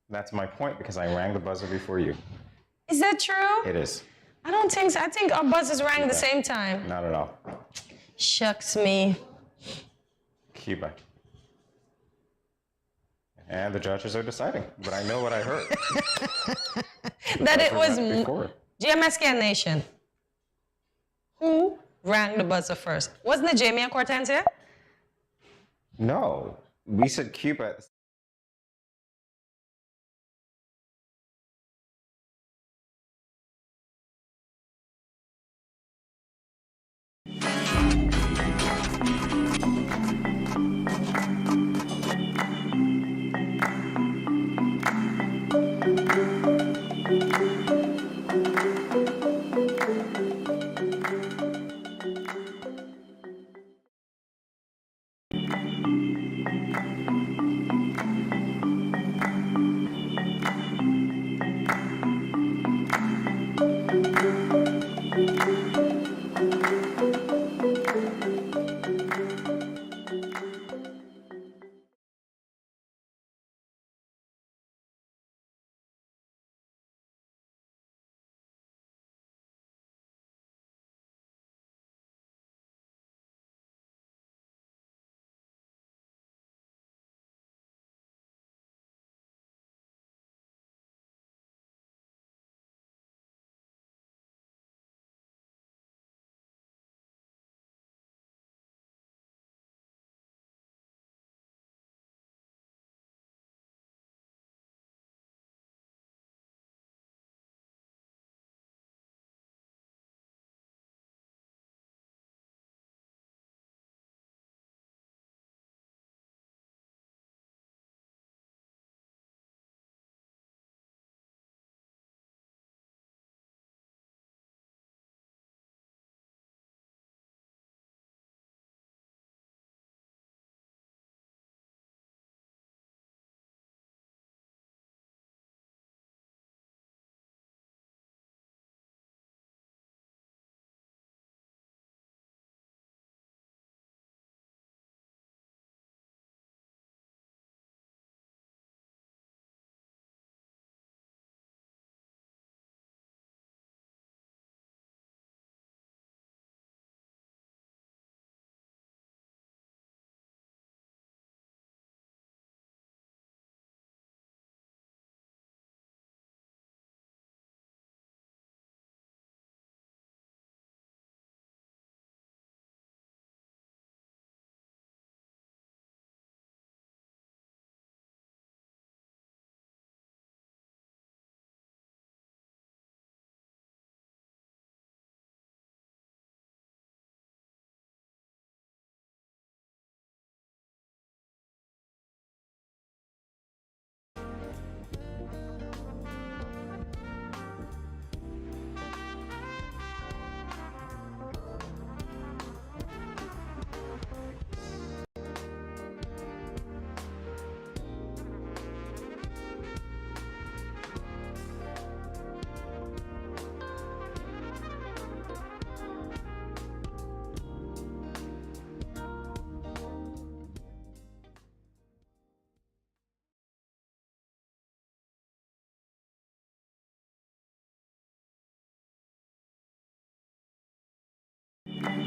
S2: That's my point because I rang the buzzer before you.
S1: Is that true?
S2: It is.
S1: I don't think so. I think our buzzers rang at the same time.
S2: Not at all.
S1: Shucks me.
S2: Cuba. And the judges are deciding, but I know what I heard.
S1: That it was
S2: before.
S1: GMSKN Nation. Who rang the buzzer first? Wasn't it Jamie and Cortensia?
S2: No, we said Cuba.